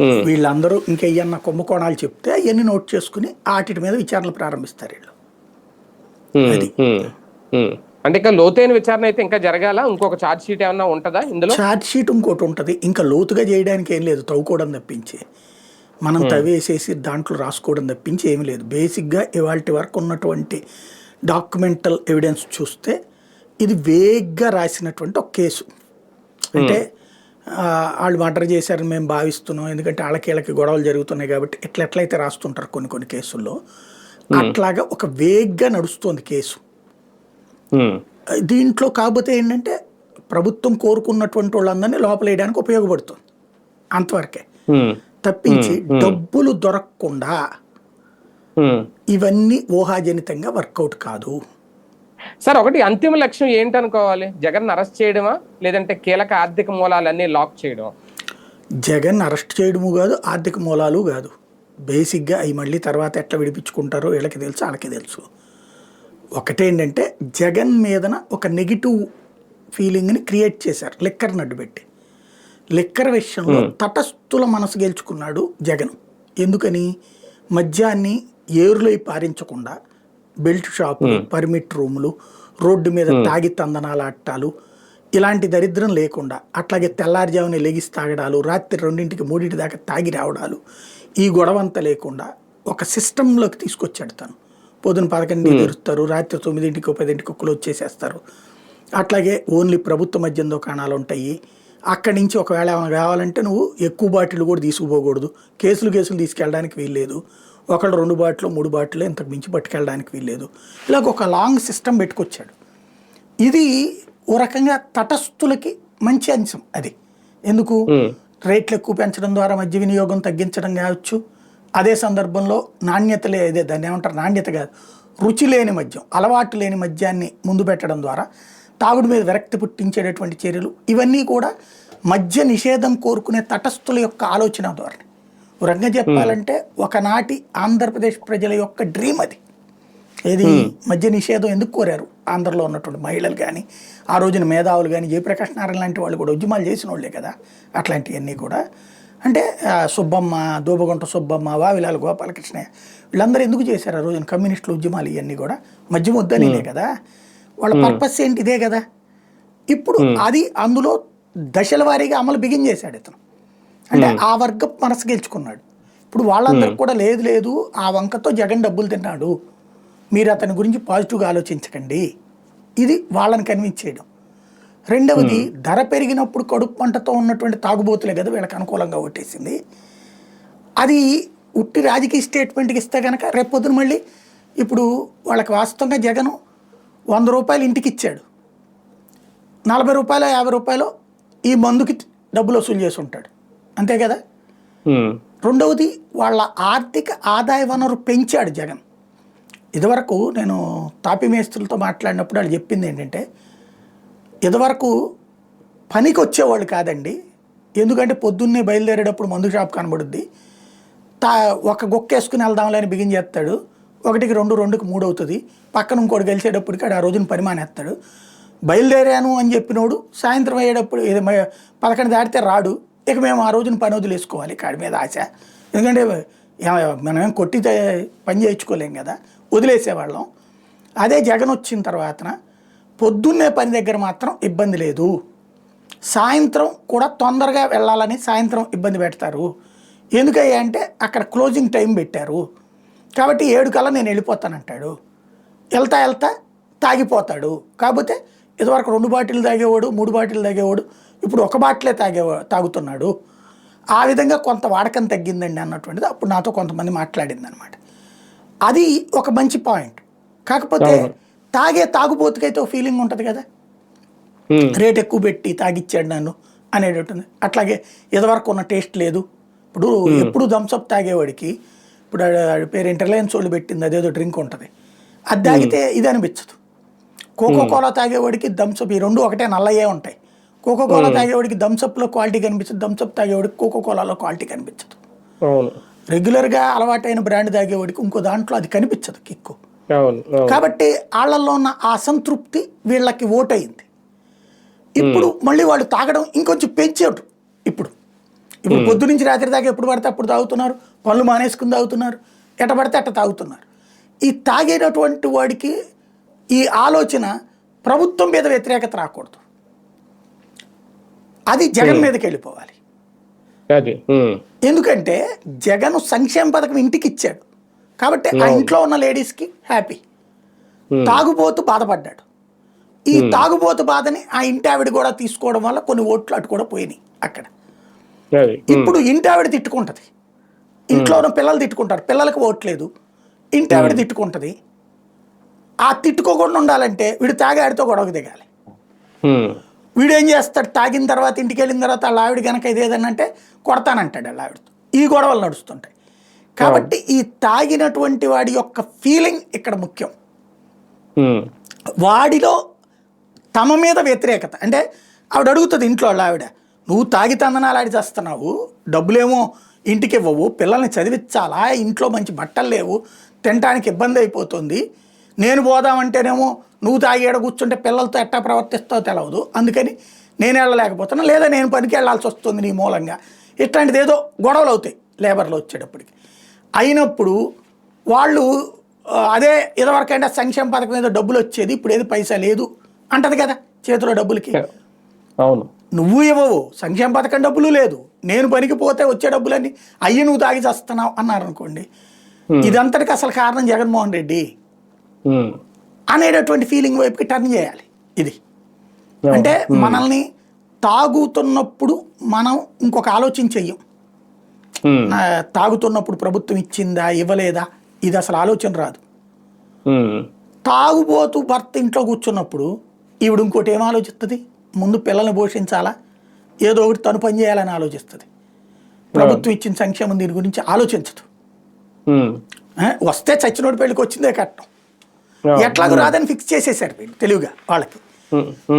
ఉమ్, వీళ్ళందరూ ఇంకా ఏమన్నా కుంభకోణాలు చెప్తే అవన్నీ నోట్ చేసుకుని వాటి మీద విచారణలు ప్రారంభిస్తారు వీళ్ళు. ఉమ్, అది ఉమ్, ఉమ్. అంటే ఇంకా లోతైన విచారణ అయితే ఇంకా జరగాల, ఇంకొక ఛార్జ్ షీట్ ఏమన్నా ఉంటుందా ఇందులో? ఛార్జ్ షీట్ ఇంకోటి ఉంటుంది, ఇంకా లోతుగా చేయడానికి ఏం లేదు, తవ్వుకోవడం తప్పించి మనం తవ్వేసేసి దాంట్లో రాసుకోవడం తప్పించి ఏమీ లేదు. బేసిక్గా ఇవాళ వరకు ఉన్నటువంటి డాక్యుమెంటల్ ఎవిడెన్స్ చూస్తే ఇది వేగ్గా రాసినటువంటి ఒక కేసు. అంటే వాళ్ళు మర్డర్ చేశారని మేము భావిస్తున్నాం, ఎందుకంటే వాళ్ళకి గొడవలు జరుగుతున్నాయి కాబట్టి ఎట్లయితే రాస్తుంటారు కొన్ని కొన్ని కేసుల్లో, అట్లాగా ఒక వేగ్గా నడుస్తుంది కేసు. దీంట్లో కాకపోతే ఏంటంటే ప్రభుత్వం కోరుకున్నటువంటి వాళ్ళందరినీ లోపలేయడానికి ఉపయోగపడుతుంది అంతవరకే తప్పించి డబ్బులు దొరకకుండా ఇవన్నీ ఊహాజనితంగా వర్కౌట్ కాదు. సార్ ఒకటి అంతిమ లక్ష్యం ఏంటనుకోవాలి? జగన్ అరెస్ట్ చేయడమా, లేదంటే కీలక ఆర్థిక మూలాలన్నీ లాక్ చేయడమా? జగన్ అరెస్ట్ చేయడము కాదు, ఆర్థిక మూలాలు కాదు. బేసిక్గా అవి మళ్ళీ తర్వాత ఎట్లా విడిపించుకుంటారో వీళ్ళకి తెలుసు, వాళ్ళకి తెలుసు. ఒకటేంటంటే జగన్ మీదన ఒక నెగిటివ్ ఫీలింగ్ని క్రియేట్ చేశారు లిక్కర్ నడ్డు పెట్టి. లిక్కర్ విషయంలో తటస్థుల మనసు గెలుచుకున్నాడు జగన్. ఎందుకని? మద్యాన్ని ఏరులై పారించకుండా బెల్ట్ షాపులు, పర్మిట్ రూములు, రోడ్డు మీద తాగి తందనాల అట్టాలు, ఇలాంటి దరిద్రం లేకుండా, అట్లాగే తెల్లారుజామున లెగిసి తాగడాలు, రాత్రి 2 3 దాకా తాగి రావడాలు, ఈ గొడవంతా లేకుండా ఒక సిస్టంలోకి తీసుకొచ్చాడు తను. పొద్దున 11 తెరుస్తారు, రాత్రి 9 10 కుక్కలు వచ్చేసేస్తారు. అట్లాగే ఓన్లీ ప్రభుత్వ మద్యం దుకాణాలు ఉంటాయి. అక్కడి నుంచి ఒకవేళ ఏమైనా కావాలంటే నువ్వు ఎక్కువ బాటిల్ కూడా తీసుకుపోకూడదు, కేసులు తీసుకెళ్ళడానికి వీల్లేదు, ఒకళ్ళు 2 బాటిల్ 3 బాటిల్ ఇంతకు మించి పట్టుకెళ్ళడానికి వీల్లేదు. ఇలాగ ఒక లాంగ్ సిస్టమ్ పెట్టుకొచ్చాడు. ఇది ఓ రకంగా తటస్థులకి మంచి అంశం అది. ఎందుకు? రేట్లు ఎక్కువ పెంచడం ద్వారా మద్య వినియోగం తగ్గించడం కావచ్చు. అదే సందర్భంలో దాన్ని ఏమంటారు, నాణ్యత కాదు, రుచి లేని మద్యం, అలవాటు లేని మద్యాన్ని ముందు పెట్టడం ద్వారా తాగుడు మీద విరక్తి పుట్టించేటటువంటి చర్యలు, ఇవన్నీ కూడా మద్య నిషేధం కోరుకునే తటస్థుల యొక్క ఆలోచన ధోరణి. ఒక రకంగా చెప్పాలంటే ఒకనాటి ఆంధ్రప్రదేశ్ ప్రజల యొక్క డ్రీమ్ అది. ఏది? మద్య నిషేధం ఎందుకు కోరారు ఆంధ్రలో ఉన్నటువంటి మహిళలు కానీ, ఆ రోజున మేధావులు కానీ, జయప్రకాష్ నారాయణ లాంటి వాళ్ళు కూడా ఉద్యమాలు చేసిన వాళ్ళే కదా అట్లాంటివన్నీ కూడా. అంటే సుబ్బమ్మ, దూబగుంట సుబ్బమ్మ, వావిలాల గోపాలకృష్ణయ్య, వీళ్ళందరూ ఎందుకు చేశారు ఆ రోజున కమ్యూనిస్టుల ఉద్యమాలు? ఇవన్నీ కూడా మద్యం వద్దనినే కదా, వాళ్ళ పర్పస్ ఏంటి? ఇదే కదా. ఇప్పుడు అది అందులో దశల వారీగా అమలు బిగిన్ చేశాడు ఇతను. అంటే ఆ వర్గం మనసు గెలుచుకున్నాడు. ఇప్పుడు వాళ్ళందరూ కూడా లేదు ఆ వంకతో జగన్ డబ్బులు తిన్నాడు, మీరు అతని గురించి పాజిటివ్గా ఆలోచించకండి, ఇది వాళ్ళని కన్విన్స్ చేయడం. రెండవది, ధర పెరిగినప్పుడు కడుపు పంటతో ఉన్నటువంటి తాగుబోతులే కదా వీళ్ళకి అనుకూలంగా ఓటేసింది. అది ఉట్టి రాజకీయ స్టేట్మెంట్కి ఇస్తే కనుక రేపొద్దున మళ్ళీ ఇప్పుడు వాళ్ళకి వాస్తవంగా జగన్ 100 రూపాయలు ఇంటికి ఇచ్చాడు, 40 రూపాయలు 50 రూపాయలు ఈ మందుకి డబ్బులు వసూలు చేసి ఉంటాడు, అంతే కదా. రెండవది, వాళ్ళ ఆర్థిక ఆదాయ వనరు పెంచాడు జగన్. ఇదివరకు నేను తాపీ మేస్త్రులతో మాట్లాడినప్పుడు వాళ్ళు చెప్పింది ఏంటంటే, ఇదివరకు పనికి వచ్చేవాళ్ళు కాదండి, ఎందుకంటే పొద్దున్నే బయలుదేరేటప్పుడు మందు షాప్ కనబడుద్ది, ఒక గొక్కేసుకుని వెళ్దాంలే అని బిగిన్ చేస్తాడు, 1కి 2 2కి 3 అవుతుంది, పక్కన ఇంకోటి గెలిచేటప్పటికి ఆ రోజున పరిమాణేస్తాడు. బయలుదేరాను అని చెప్పినోడు సాయంత్రం అయ్యేటప్పుడు 11 దాటితే రాడు. ఇక మేము ఆ రోజున పని వదిలేసుకోవాలి, కాడి మీద ఆశ. ఎందుకంటే మనమేం కొట్టి పని చేయించుకోలేం కదా, వదిలేసేవాళ్ళం. అదే జగన్ వచ్చిన తర్వాత పొద్దున్నే పని దగ్గర మాత్రం ఇబ్బంది లేదు, సాయంత్రం కూడా తొందరగా వెళ్ళాలని సాయంత్రం ఇబ్బంది పెడతారు. ఎందుకయ్యా అంటే అక్కడ క్లోజింగ్ టైం పెట్టారు కాబట్టి 7 కల్లా నేను వెళ్ళిపోతానంటాడు. వెళ్తా తాగిపోతాడు. కాకపోతే ఇదివరకు 2 బాటిల్ తాగేవాడు, 3 బాటిల్ తాగేవాడు, ఇప్పుడు 1 బాటిలే తాగుతున్నాడు. ఆ విధంగా కొంత వాడకం తగ్గిందండి అన్నటువంటిది అప్పుడు నాతో కొంతమంది మాట్లాడింది అనమాట. అది ఒక మంచి పాయింట్. కాకపోతే తాగే తాగుబోతుకైతే ఒక ఫీలింగ్ ఉంటుంది కదా, రేట్ ఎక్కువ పెట్టి తాగిచ్చాడు నన్ను అనేటట్టుంది. అట్లాగే ఇదివరకు ఉన్న టేస్ట్ లేదు. ఇప్పుడు ఎప్పుడు థమ్స్అప్ తాగేవాడికి, ఇప్పుడు పేరేంటి రిలయన్స్ వాళ్ళు పెట్టింది అదేదో డ్రింక్ ఉంటుంది, అది తాగితే ఇది అనిపించదు. కోకో కోలా తాగేవాడికి థమ్స్అప్, ఈ రెండు ఒకటే నల్లయే ఉంటాయి. కోకో కోలా తాగేవాడికి థమ్స్అప్లో క్వాలిటీ కనిపించదు, థమ్స్అప్ తాగేవాడికి కోకో కోలాలో క్వాలిటీ కనిపించదు. రెగ్యులర్గా అలవాటైన బ్రాండ్ తాగేవాడికి ఇంకో దాంట్లో అది కనిపించదు కిక్కు. కాబట్టి వాళ్ళల్లో ఉన్న ఆ అసంతృప్తి వీళ్ళకి ఓటయింది. ఇప్పుడు మళ్ళీ వాళ్ళు తాగడం ఇంకొంచెం పెంచాడు. ఇప్పుడు పొద్దు నుంచి రాత్రి దాకా ఎప్పుడు పడితే అప్పుడు తాగుతున్నారు, పళ్ళు మానేసుకుని తాగుతున్నారు, ఎట పడితే అట్ట తాగుతున్నారు. ఈ తాగేటటువంటి వాడికి ఈ ఆలోచన ప్రభుత్వం మీద వ్యతిరేకత రాకూడదు, అది జగన్ మీదకి వెళ్ళిపోవాలి. ఎందుకంటే జగన్ సంక్షేమ పథకం ఇంటికి ఇచ్చాడు కాబట్టి ఆ ఇంట్లో ఉన్న లేడీస్కి హ్యాపీ. తాగుబోతు బాధపడ్డాడు, ఈ తాగుబోతు బాధని ఆ ఇంటి ఆవిడ కూడా తీసుకోవడం వల్ల కొన్ని ఓట్లు అటు కూడా పోయినాయి అక్కడ. ఇప్పుడు ఇంటి ఆవిడ తిట్టుకుంటుంది, ఇంట్లో ఉన్న పిల్లలు తిట్టుకుంటారు, పిల్లలకు ఓట్లేదు, ఇంటి ఆవిడ తిట్టుకుంటుంది. ఆ తిట్టుకోకుండా ఉండాలంటే వీడు తాగాడితో గొడవకు దిగాలి. వీడు ఏం చేస్తాడు, తాగిన తర్వాత ఇంటికి వెళ్ళిన తర్వాత వాళ్ళ ఆవిడ కనుక ఇదేదనంటే కొడతానంటాడు వాళ్ళ ఆవిడతో, ఈ గొడవలు నడుస్తుంటాయి. కాబట్టి ఈ తాగినటువంటి వాడి యొక్క ఫీలింగ్ ఇక్కడ ముఖ్యం. వాడిలో తమ మీద వ్యతిరేకత అంటే ఆవిడ అడుగుతుంది ఇంట్లో వాళ్ళ ఆవిడ, నువ్వు తాగి తందనాలు ఆడి చేస్తున్నావు, డబ్బులేమో ఇంటికి ఇవ్వవు, పిల్లల్ని చదివించాలా, ఇంట్లో మంచి బట్టలు లేవు, తినడానికి ఇబ్బంది అయిపోతుంది, నేను పోదామంటేనేమో నువ్వు తాగేడ కూర్చుంటే పిల్లలతో ఎట్టా ప్రవర్తిస్తావో తెలవదు, అందుకని నేను వెళ్ళలేకపోతున్నా, లేదా నేను పనికి వెళ్ళాల్సి వస్తుంది నీ మూలంగా, ఇట్లాంటిది ఏదో గొడవలు అవుతాయి లేబర్లో వచ్చేటప్పటికి. అయినప్పుడు వాళ్ళు అదే ఇదివరకంటే సంక్షేమ పథకం ఏదో డబ్బులు వచ్చేది, ఇప్పుడు ఏది పైసా లేదు అంటది కదా చేతిలో డబ్బులకి. అవును, నువ్వు ఇవ్వవు, సంక్షేమ పథకం డబ్బులు లేదు, నేను పనికి పోతే వచ్చే డబ్బులన్నీ అయ్యి నువ్వు తాగి చేస్తున్నావు అన్నారు అనుకోండి, ఇదంతటికి అసలు కారణం జగన్మోహన్ రెడ్డి అనేటటువంటి ఫీలింగ్ వైపుకి టర్న్ చేయాలి. ఇది అంటే మనల్ని తాగుతున్నప్పుడు మనం ఇంకొక ఆలోచన చెయ్యం, తాగుతున్నప్పుడు ప్రభుత్వం ఇచ్చిందా ఇవ్వలేదా ఇది అసలు ఆలోచన రాదు. తాగుబోతూ భర్త ఇంట్లో కూర్చున్నప్పుడు ఈవిడ ఇంకోటి ఏం ఆలోచిస్తుంది, ముందు పిల్లల్ని పోషించాలా, ఏదో ఒకటి తను పని చేయాలని ఆలోచిస్తుంది. ప్రభుత్వం ఇచ్చిన సంక్షేమం దీని గురించి ఆలోచించదు. వస్తే చచ్చినోడి పెళ్ళికి వచ్చిందే కట్టం, ఎట్లాగూ రాదని ఫిక్స్ చేసేసారు వీళ్ళు తెలివిగా వాళ్ళకి.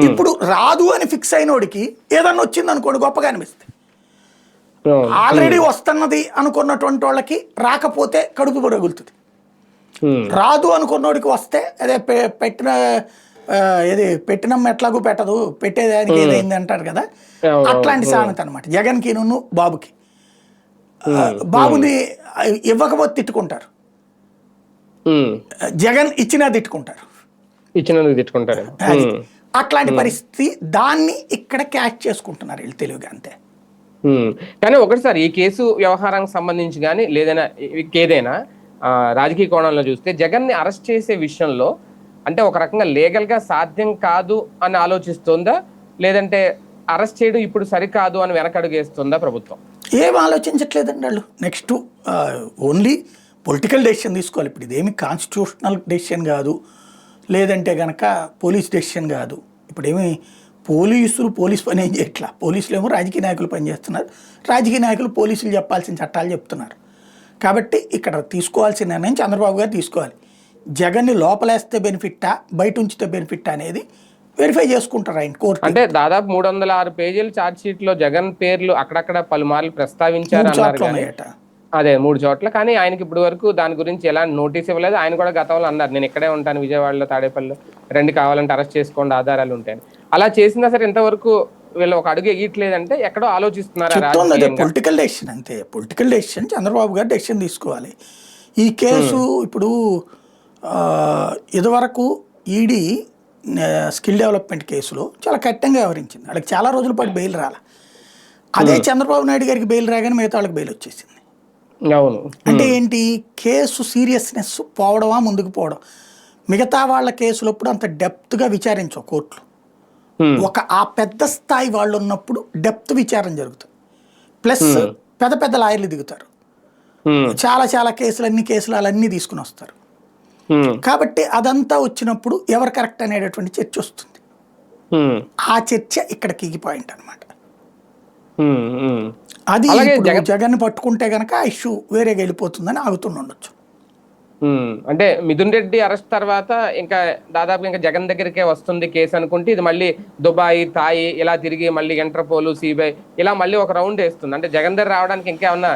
ఇప్పుడు రాదు అని ఫిక్స్ అయినోడికి ఏదన్నా వచ్చింది అనుకోండి గొప్పగా అనిపిస్తుంది. ఆల్రెడీ వస్తున్నది అనుకున్నటువంటి వాళ్ళకి రాకపోతే కడుపు పొరగులుతుంది, రాదు అనుకున్నోడికి వస్తే అదే పెట్టినమ్మ ఎట్లాగూ పెట్టదు, పెట్టేదానికి ఏదైంది అంటారు కదా, అట్లాంటి సామెత అనమాట. జగన్కి నువ్వు బాబుకి, బాబుని ఇవ్వకపోతే తిట్టుకుంటారు, జగన్ ఇచ్చినా తిట్టుకుంటారు, అట్లాంటి పరిస్థితి. దాన్ని ఇక్కడ క్యాచ్ చేసుకుంటున్నారు వీళ్ళు తెలివిగా అంతే. కానీ ఒకటిసారి ఈ కేసు వ్యవహారానికి సంబంధించి కానీ లేదైనా ఏదైనా రాజకీయ కోణంలో చూస్తే జగన్ ని అరెస్ట్ చేసే విషయంలో అంటే ఒక రకంగా లీగల్ గా సాధ్యం కాదు అని ఆలోచిస్తుందా, లేదంటే అరెస్ట్ చేయడం ఇప్పుడు సరికాదు అని వెనకడుగేస్తుందా ప్రభుత్వం? ఏం ఆలోచించట్లేదండి వాళ్ళు. నెక్స్ట్ ఓన్లీ పొలిటికల్ డెసిషన్ తీసుకోవాలి. ఇప్పుడు ఇదేమి కాన్స్టిట్యూషనల్ డెసిషన్ కాదు, లేదంటే కనుక పోలీస్ డెసిషన్ కాదు. ఇప్పుడేమి పోలీస్ పని ఏం చేయట్లా, పోలీసులు ఏమో రాజకీయ నాయకులు పనిచేస్తున్నారు, రాజకీయ నాయకులు పోలీసులు చెప్పాల్సిన చట్టాలు చెప్తున్నారు. కాబట్టి ఇక్కడ తీసుకోవాల్సిన నిర్ణయం చంద్రబాబు గారు తీసుకోవాలి. జగన్ని లోపలేస్తే బెనిఫిట్టా బయట ఉంచితే బెనిఫిట్టా అనేది వెరిఫై చేసుకుంటారు ఆయన కోర్టు. అంటే దాదాపు 306 పేజీల ఛార్జ్ షీట్ లో జగన్ పేర్లు అక్కడక్కడ పలుమార్లు ప్రస్తావించారు అన్నారు. అదే 3 చోట్ల, కానీ ఆయనకి ఇప్పుడు వరకు దాని గురించి ఎలాంటి నోటీస్ ఇవ్వలేదు. ఆయన కూడా గతంలో అన్నారు నేను ఇక్కడే ఉంటాను విజయవాడలో తాడేపల్లిలో, రండి కావాలంటే అరెస్ట్ చేసుకోండి ఆధారాలు ఉంటాయని. అలా చేసినా సరే ఇంతవరకు వీళ్ళు ఒక అడుగు ఎగియట్లేదంటే ఎక్కడో ఆలోచిస్తున్నారు. పొలిటికల్ డెసిషన్ అంతే, పొలిటికల్ డెసిషన్ చంద్రబాబు గారు డెసిషన్ తీసుకోవాలి. ఈ కేసు ఇప్పుడు ఇదివరకు ఈడీ స్కిల్ డెవలప్మెంట్ కేసులో చాలా కఠినంగా వ్యవహరించింది, వాళ్ళకి చాలా రోజుల పాటు బెయిల్ రాల. అదే చంద్రబాబు నాయుడు గారికి బెయిల్ రాగానే మిగతా వాళ్ళకి బెయిల్ వచ్చేసింది. అంటే ఏంటి, కేసు సీరియస్నెస్ పోవడమా ముందుకు పోవడం. మిగతా వాళ్ళ కేసులప్పుడు అంత డెప్త్గా విచారించవు కోర్టులు, ఒక ఆ పెద్ద స్థాయి వాళ్ళు ఉన్నప్పుడు డెప్త్ విచారణ జరుగుతుంది, ప్లస్ పెద్ద పెద్ద లాయర్లు దిగుతారు. ఉమ్, చాలా చాలా కేసులు అన్నీ తీసుకుని వస్తారు. ఉమ్, కాబట్టి అదంతా వచ్చినప్పుడు ఎవరు కరెక్ట్ అనేటటువంటి చర్చ వస్తుంది. ఉమ్, ఆ చర్చ ఇక్కడ కీ పాయింట్ అనమాట. ఉమ్, ఉమ్. అది అలాగే ఇప్పుడు జగన్ జగన్ పట్టుకుంటే గనక ఆ ఇష్యూ వేరేగా వెళ్ళిపోతుందని ఆగుతుండొచ్చు. అంటే మిథున్ రెడ్డి అరెస్ట్ తర్వాత ఇంకా దాదాపు ఇంకా జగన్ దగ్గరికే వస్తుంది కేసు అనుకుంటే, ఇది మళ్ళీ దుబాయ్, తాయి ఇలా తిరిగి మళ్ళీ ఇంటర్పోల్, సిబిఐ ఇలా మళ్ళీ ఒక రౌండ్ వేస్తుంది. అంటే జగన్ దగ్గర రావడానికి ఇంకా ఏమన్నా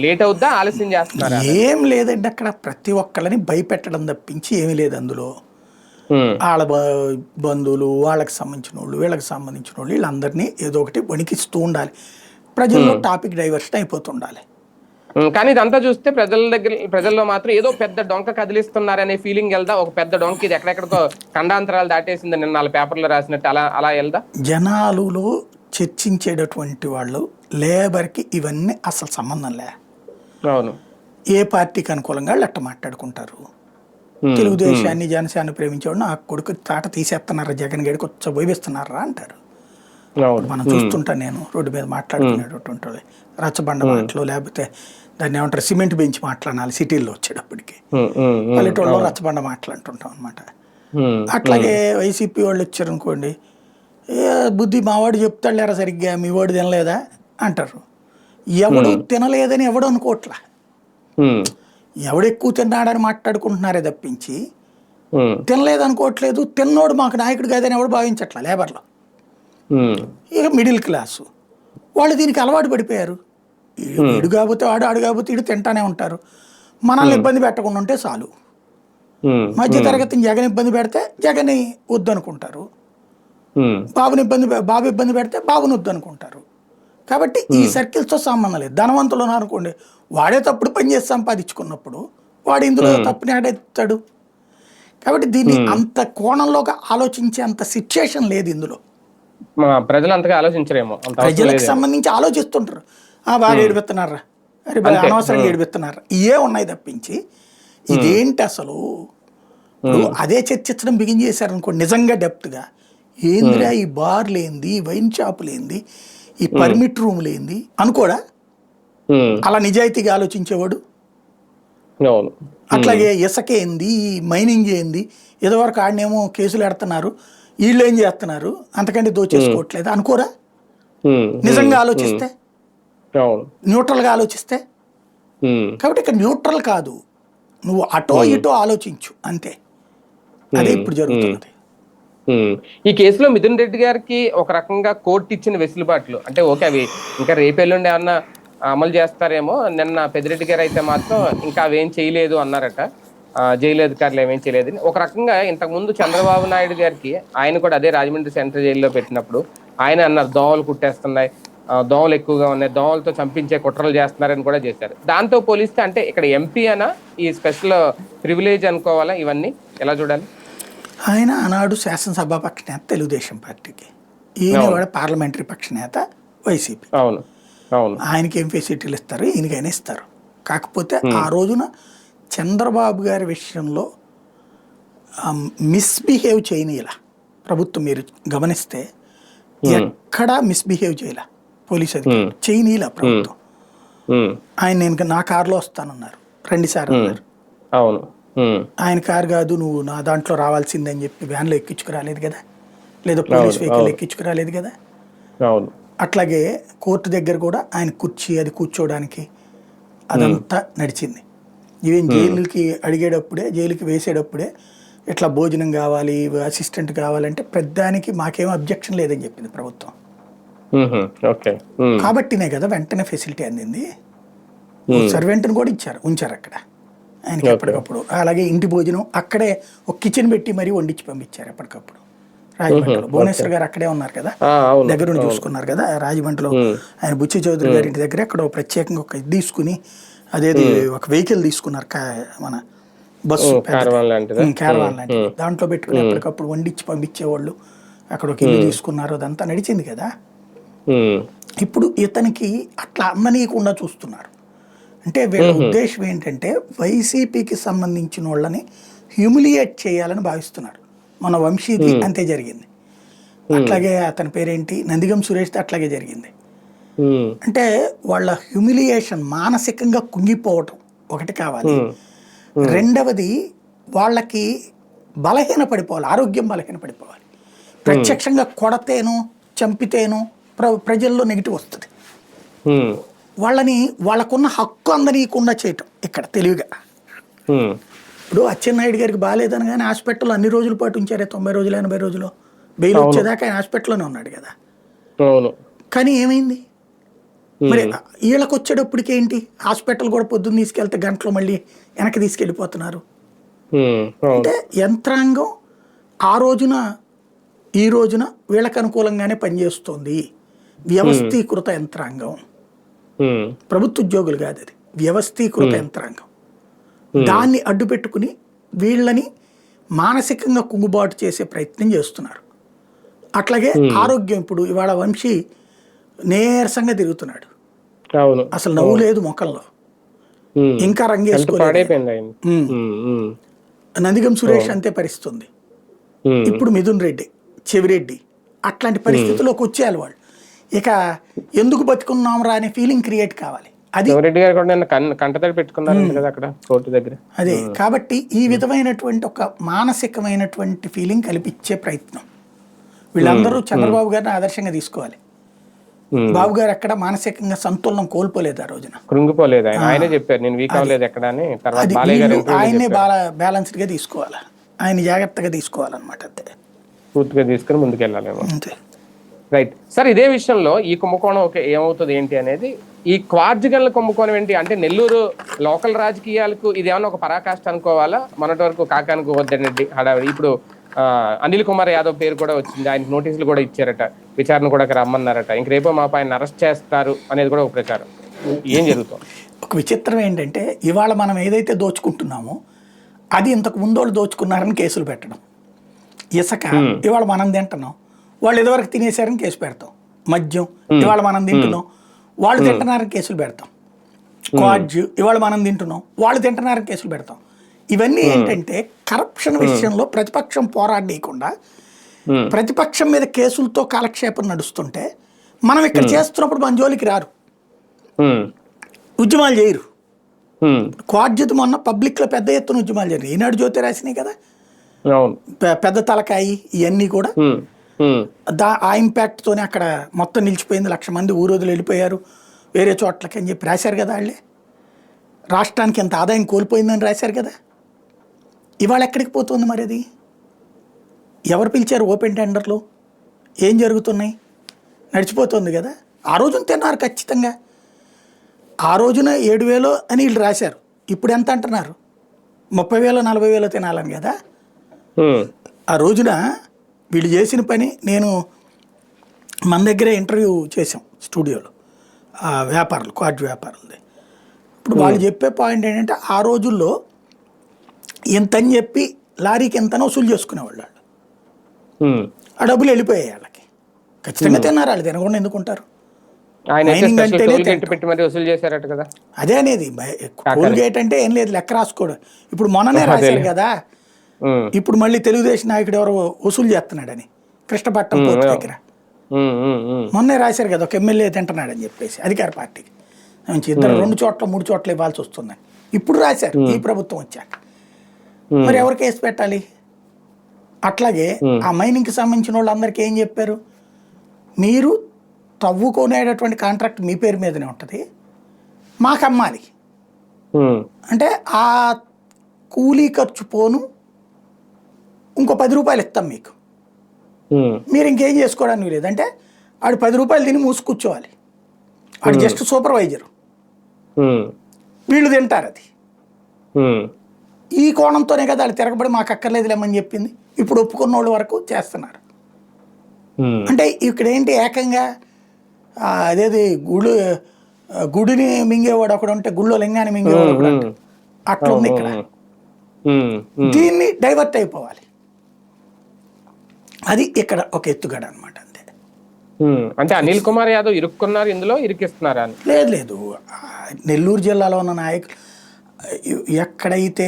లేట్ అవుద్దా, ఆలస్యం చేస్తున్నారా అనేది? ఏం లేదండి, అక్కడ ప్రతి ఒక్కళ్ళని భయపెట్టడం తప్పించి ఏమీ లేదు అందులో. ఉమ్, వాళ్ళ బంధువులు, వాళ్ళకి సంబంధించిన వాళ్ళు, వీళ్ళకి సంబంధించిన వాళ్ళు, వీళ్ళందరినీ ఏదో ఒకటి వణికిస్తూ ఉండాలి. ప్రజల్లో ఉమ్. Topic diversion అయిపోతుండాలి. కానీ ఇదంతా చూస్తే ప్రజల్లో మాత్రం ఏదో పెద్ద డొంక కదిలిస్తున్నారనే ఫీలింగ్ వెళ్దా? ఒక పెద్ద డొంక ఇది ఎక్కడెక్కడికో ఖండాంతరాలు దాటేసింది నిన్న 4 పేపర్లో రాసినట్టు అలా అలా వెళ్దా? జనాలులో చర్చించేటటువంటి వాళ్ళు లేబర్కి ఇవన్నీ అసలు సంబంధం లే. అవును. ఏ పార్టీకి అనుకూలంగా వాళ్ళు అట్ట మాట్లాడుకుంటారు. ఉమ్, ఉమ్, తెలుగుదేశాన్ని జనసేన ప్రేమించేవాడు ఆ కొడుకు తాట తీసేస్తున్నారా, జగన్ గడికి వచ్చి భయపిస్తున్నారా అంటారు. అవును. మనం చూస్తుంటా నేను రోడ్డు మీద మాట్లాడుకునేటటువంటి వాళ్ళు రచ్చబండ మాటలు, లేకపోతే దాన్ని ఏమంటారు సిమెంట్ బెంచ్ మాట్లాడాలి సిటీల్లో వచ్చేటప్పటికి. ఉమ్, ఉమ్, ఉమ్, పల్లెటూళ్ళలో అవును. రచ్చబండ మాట్లాడుతుంటాం అనమాట. ఉమ్, అట్లాగే వైసీపీ వాళ్ళు వచ్చారనుకోండి, ఏ బుద్ధి మావాడు చెప్తాడు లేరా సరిగ్గా, మీ వాడు తినలేదా అంటారు. ఎవడు తినలేదని ఎవడు అనుకోవట్లా, ఉమ్, ఎవడు ఎక్కువ తిన్నాడని మాట్లాడుకుంటున్నారే తప్పించి ఉమ్, తినలేదు అనుకోవట్లేదు. తిన్నోడు మాకు నాయకుడు కాదని ఎవడు భావించట్లా లేబర్లో. ఉమ్, ఇక మిడిల్ క్లాసు వాళ్ళు దీనికి అలవాటు పడిపోయారు. వీడు కాకపోతే వాడు, ఆడు కాకపోతే వీడు తింటానే ఉంటారు. మనల్ని ఇబ్బంది పెట్టకుండా ఉంటే చాలు. ఉమ్, మధ్యతరగతిని జగన్ ఇబ్బంది పెడితే జగన్ వద్దనుకుంటారు, ఉమ్, బాబు ఇబ్బంది పెడితే బాబుని వద్దనుకుంటారు. కాబట్టి ఈ సర్కిల్స్తో సంబంధం లేదు. ధనవంతులు అనుకోండి, వాడే తప్పుడు పని చేసి సంపాదించుకున్నప్పుడు వాడు ఇందులో తప్పుని ఆడెత్తాడు. కాబట్టి దీన్ని అంత కోణంలోకి ఆలోచించే అంత సిచ్యుయేషన్ లేదు ఇందులో. ప్రజలు అంతగా ఆలోచించరేమో, అంత అవసరం ప్రజలకు లేదేమో. సంబంధించి ఆలోచిస్తుంటారు. బాగా ఏడిపిస్తున్నారా, అరే అంతే. అనవసరంగా ఏడిపిస్తున్నారా, ఇవే ఉన్నాయి తప్పించి ఇదేంటి అసలు. ఇప్పుడు అదే చర్చించడం బిగిన్ చేశారనుకోండి నిజంగా డెప్త్గా, ఏందిరా ఈ బార్లు ఏంది, ఈ వైన్ షాపులు ఏంది, ఈ పర్మిట్ రూములు ఏంది అనుకోడా ఉమ్, అలా నిజాయితీగా ఆలోచించేవాడు. అవును. అట్లాగే ఇసుక ఏంది, ఈ మైనింగ్ ఏంది, ఇదివరకు ఆడనేమో కేసులు ఎడుతున్నారు, వీళ్ళు ఏం చేస్తున్నారు, అంతకంటే దోచేసుకోవట్లేదు అనుకోరా నిజంగా ఆలోచిస్తే, అవును. న్యూట్రల్గా ఆలోచిస్తే. కాబట్టి ఇక్కడ న్యూట్రల్ కాదు, నువ్వు అటో ఇటో ఆలోచించు అంతే. అదే ఇప్పుడు జరుగుతున్నది. ఈ కేసులో మిథున్ రెడ్డి గారికి ఒక రకంగా కోర్టు ఇచ్చిన వెసులుబాట్లు అంటే ఓకే, అవి ఇంకా రేపెల్లుండి ఏమన్నా అమలు చేస్తారేమో. నిన్న పెద్దిరెడ్డి గారు అయితే మాత్రం ఇంకా అవేం చేయలేదు అన్నారట. జైలు అధికారులు ఏమేం చేయలేదని. ఒక రకంగా ఇంతకుముందు చంద్రబాబు నాయుడు గారికి ఆయన కూడా అదే రాజమండ్రి సెంట్రల్ జైల్లో పెట్టినప్పుడు ఆయన అన్నారు దోమలు కుట్టేస్తున్నాయి, దోమలు ఎక్కువగా ఉన్నాయి, దోమలతో చంపించే కుట్రలు చేస్తున్నారని కూడా చేశారు. దాంతో పోలిస్తే అంటే ఇక్కడ ఎంపీ అనా ఈ స్పెషల్ ప్రివిలేజ్ అనుకోవాలా, ఇవన్నీ ఎలా చూడాలి? ఆయన ఆనాడు శాసనసభ పక్ష నేత తెలుగుదేశం పార్టీకి, ఈయన కూడా పార్లమెంటరీ పక్ష నేత వైసీపీ. అవును, అవును. ఆయనకి ఏం ఫెసిలిటీలు ఇస్తారు, ఈయనకైనా ఇస్తారు. కాకపోతే ఆ రోజున చంద్రబాబు గారి విషయంలో మిస్బిహేవ్ చేయనీలా ప్రభుత్వం. మీరు గమనిస్తే ఎక్కడా మిస్బిహేవ్ చేయాల పోలీసు అధికారులు, చేయనీలా ప్రభుత్వం. ఆయన నేను నా కారులో వస్తానన్నారు 2 సార్లు అన్నారు. అవును. ఆయన కారు కాదు, నువ్వు నా దాంట్లో రావాల్సిందని చెప్పి వ్యాన్లో ఎక్కించుకురాలేదు కదా, లేదా పోలీస్ వెహికల్ ఎక్కించుకురాలేదు కదా. అవును. అట్లాగే కోర్టు దగ్గర కూడా ఆయన కుర్చీ అది కూర్చోవడానికి అదంతా నడిచింది. ఈవెన్ జైలుకి అడిగేటప్పుడే, జైలుకి వేసేటప్పుడే ఇట్లా భోజనం కావాలి, అసిస్టెంట్ కావాలంటే పెద్దానికి మాకేం అబ్జెక్షన్ లేదని చెప్పింది ప్రభుత్వం. కాబట్టినే కదా వెంటనే ఫెసిలిటీ అందింది. సర్వెంట్ని కూడా ఉంచారు అక్కడ ఆయనకి ఎప్పటికప్పుడు. అలాగే ఇంటి భోజనం అక్కడే ఒక కిచెన్ పెట్టి మరీ వండించి పంపించారు ఎప్పటికప్పుడు. రాజమండ్రిలో భువనేశ్వర్ గారు అక్కడే ఉన్నారు కదా, దగ్గరుండి చూసుకున్నారు కదా. రాజమండ్రిలో ఆయన బుచ్చి చౌదరి గారి ఇంటి దగ్గర అక్కడ ప్రత్యేకంగా ఒక ఇది తీసుకుని, అదేది ఒక వెహికల్ తీసుకున్నారు, మన బస్సు క్యారవాన్ లాంటిది, దాంట్లో పెట్టుకుని ఎప్పటికప్పుడు వండించి పంపించేవాళ్ళు. అక్కడ ఒక ఇల్లు తీసుకున్నారు, అదంతా నడిచింది కదా. ఇప్పుడు ఇతనికి అట్లా అందనీయకుండా చూస్తున్నారు. అంటే వీళ్ళ ఉద్దేశం ఏంటంటే వైసీపీకి సంబంధించిన వాళ్ళని హ్యూమిలియేట్ చేయాలని భావిస్తున్నారు. మన వంశీది అంతే జరిగింది. అట్లాగే అతని పేరేంటి, నందిగం సురేష్ది అట్లాగే జరిగింది. అంటే వాళ్ళ హ్యూమిలియేషన్, మానసికంగా కుంగిపోవటం ఒకటి కావాలి. రెండవది వాళ్ళకి బలహీన పడిపోవాలి, ఆరోగ్యం బలహీన పడిపోవాలి. ప్రత్యక్షంగా కొడతేను చంపితేను ప్రజల్లో నెగిటివ్ వస్తుంది. వాళ్ళకున్న హక్కు అందనీయకుండా చేయటం ఇక్కడ తెలివిగా. ఇప్పుడు అచ్చెన్నాయుడు గారికి బాగాలేదని కానీ హాస్పిటల్లో అన్ని రోజుల పాటు ఉంచారే, 90 రోజులు 80 రోజులు బెయిల్ వచ్చేదాకా ఆయన హాస్పిటల్లోనే ఉన్నాడు కదా. కానీ ఏమైంది మరి? వీళ్ళకి వచ్చేటప్పటికి ఏంటి, హాస్పిటల్ కూడా పొద్దున్న తీసుకెళ్తే గంటలో మళ్ళీ వెనక్కి తీసుకెళ్ళిపోతున్నారు. అంటే యంత్రాంగం ఆ రోజున ఈ రోజున వీళ్ళకి అనుకూలంగానే పనిచేస్తుంది. వ్యవస్థీకృత యంత్రాంగం, ప్రభుత్వ ఉద్యోగులు కాదు, అది వ్యవస్థీకృత యంత్రాంగం. దాన్ని అడ్డు పెట్టుకుని వీళ్ళని మానసికంగా కుంగుబాటు చేసే ప్రయత్నం చేస్తున్నారు. అట్లాగే ఆరోగ్యం, ఇప్పుడు ఇవాళ వంశీ నీరసంగా తిరుగుతున్నాడు, అసలు నవ్వు లేదు ముఖంలో, ఇంకా రంగేసుకోలేదు. నందిగం సురేష్ అంతే పరిస్థితుంది. ఇప్పుడు మిథున్ రెడ్డి, చెవిరెడ్డి అట్లాంటి పరిస్థితుల్లోకి వచ్చేయాలి వాళ్ళు. ఇక ఎందుకు బతుకున్నాం రా అనే ఫీలింగ్ క్రియేట్ కావాలి. అది అదే కాబట్టి ఈ విధమైనటువంటి ఒక మానసికమైనటువంటి ఫీలింగ్ కల్పించే ప్రయత్నం వీళ్ళందరూ చంద్రబాబు గారిని ఆదర్శంగా తీసుకోవాలి. బాబు గారు ఎక్కడ మానసికంగా సంతులనం కోల్పోలేదు, ఆ రోజున కృంగిపోలేదు. ఆయనే చెప్పారు నేను వీక్ అవ్వలేదు ఎక్కడ అని. ఆయనే బ్యాలెన్స్డ్ గా తీసుకోవాలి, ఆయన జాగ్రత్తగా తీసుకోవాలన్నమాట. అంతే, పూర్తిగా తీసుకుని ముందుకెళ్ళాలేమో. అంతే, రైట్ సార్. ఇదే విషయంలో ఈ కుంభకోణం ఏమవుతుంది ఏంటి అనేది, ఈ క్వార్జిగన్ల కుంభకోణం ఏంటి అంటే నెల్లూరు లోకల్ రాజకీయాలకు ఇది ఏమన్నా ఒక పరాకాష్ట అనుకోవాలా? మొన్నటి వరకు కాకానికి వద్దనండి హడావిడి, ఇప్పుడు అనిల్ కుమార్ యాదవ్ పేరు కూడా వచ్చింది, ఆయనకు నోటీసులు కూడా ఇచ్చారట, విచారణ కూడా రమ్మన్నారట, ఇంక రేపో మాప ఆయన అరెస్ట్ చేస్తారు అనేది కూడా ఒక ప్రచారం. ఏం జరుగుతుంది? ఒక విచిత్రం ఏంటంటే ఇవాళ మనం ఏదైతే దోచుకుంటున్నామో అది ఇంతకు ముందు వాళ్ళు దోచుకున్నారని కేసులు పెట్టడం. ఇసుక ఇవాళ మనం తింటున్నాం, వాళ్ళు ఇదివరకు తినేశారని కేసు పెడతాం. మద్యం ఇవాళ మనం తింటున్నాం, వాళ్ళు తింటున్నారని కేసులు పెడతాం. క్వాడ్జ్ ఇవాళ మనం తింటున్నాం, వాళ్ళు తింటున్నారని కేసులు పెడతాం. ఇవన్నీ ఏంటంటే కరప్షన్ విషయంలో ప్రతిపక్షం పోరాడకుండా ప్రతిపక్షం మీద కేసులతో కాలక్షేపం నడుస్తుంటే మనం ఇక్కడ చేస్తున్నప్పుడు మన జోలికి రారు, ఉద్యమాలు చేయరు. క్వాడ్జిత్ మొన్న పబ్లిక్ లో పెద్ద ఎత్తున ఉద్యమాలు జరిగాయి. ఈనాడు జ్యోతి రాసినాయి కదా, పెద్ద తలకాయి ఇవన్నీ కూడా. ఆ ఇంపాక్ట్ తోనే అక్కడ మొత్తం నిలిచిపోయింది. 1,00,000 మంది ఊరోజులు వెళ్ళిపోయారు వేరే చోట్లకి అని చెప్పి రాశారు కదా వాళ్ళే. రాష్ట్రానికి ఎంత ఆదాయం కోల్పోయిందని రాశారు కదా. ఇవాళ ఎక్కడికి పోతుంది మరి? అది ఎవరు పిలిచారు ఓపెన్ టెండర్లు? ఏం జరుగుతున్నాయి? నడిచిపోతుంది కదా. ఆ రోజున తిన్నారు ఖచ్చితంగా. ఆ రోజున 7,000 అని వీళ్ళు రాశారు, ఇప్పుడు ఎంత అంటున్నారు? 30,000 40,000 తినాలని కదా. ఆ రోజున వీళ్ళు చేసిన పని, నేను మన దగ్గరే ఇంటర్వ్యూ చేసాం స్టూడియోలో, వ్యాపారులు, క్వాడ్జ్ వ్యాపారులది. ఇప్పుడు వాళ్ళు చెప్పే పాయింట్ ఏంటంటే ఆ రోజుల్లో ఇంతని చెప్పి లారీకి ఎంతనో వసూలు చేసుకునేవాళ్ళు. ఆ డబ్బులు వెళ్ళిపోయాయి వాళ్ళకి. ఖచ్చితంగా తిన్నారు వాళ్ళు, తినకుండా ఎందుకుంటారు? మైనింగ్ అంటేనే అదే అనేది. కోల్గేట్ అంటే ఏం లేదు, లెక్క రాసుకోవడం. ఇప్పుడు మొన్ననే రాశారు కదా, ఇప్పుడు మళ్ళీ తెలుగుదేశం నాయకుడు ఎవరు వసూలు చేస్తున్నాడని కృష్ణపట్నం పోర్టు దగ్గర మొన్నే రాశారు కదా, ఒక ఎమ్మెల్యే తింటున్నాడని చెప్పేసి అధికార పార్టీకి. ఇద్దరు 2 చోట్ల 3 చోట్ల ఇవ్వాల్సి వస్తుందని ఇప్పుడు రాశారు ఈ ప్రభుత్వం వచ్చాక. మరి ఎవరు కేసు పెట్టాలి? అట్లాగే ఆ మైనింగ్కి సంబంధించిన వాళ్ళందరికీ ఏం చెప్పారు? మీరు తవ్వుకునేటటువంటి కాంట్రాక్ట్ మీ పేరు మీదనే ఉంటుంది, మాకు అమ్మాలి అంటే ఆ కూలీ ఖర్చు పోను ఇంకో 10 రూపాయలు ఇస్తాం మీకు, మీరు ఇంకేం చేసుకోవడానికి లేదంటే ఆడు 10 రూపాయలు తిని మూసుకూర్చోవాలి. వాడు జస్ట్ సూపర్వైజరు, వీళ్ళు తింటారు. అది ఈ కోణంతోనే కదా వాళ్ళు తిరగబడి మాకు అక్కర్లేదులేమని చెప్పింది. ఇప్పుడు ఒప్పుకున్న వాళ్ళు వరకు చేస్తున్నారు. అంటే ఇక్కడ ఏంటి, ఏకంగా అదేది గుడిని మింగేవాడు ఒకడు ఉంటే గుళ్ళో లింగాన్ని మింగేవాడు ఒకడు అంటే అట్లుంది ఇక్కడ. దీన్ని డైవర్ట్ అయిపోవాలి, అది ఇక్కడ ఒక ఎత్తుగడ అనమాట. అంతే. అంటే అనిల్ కుమార్ యాదవ్ ఇరుక్కున్నారు ఇందులో, ఇరికిస్తున్నారా? లేదు, నెల్లూరు జిల్లాలో ఉన్న నాయకులు ఎక్కడైతే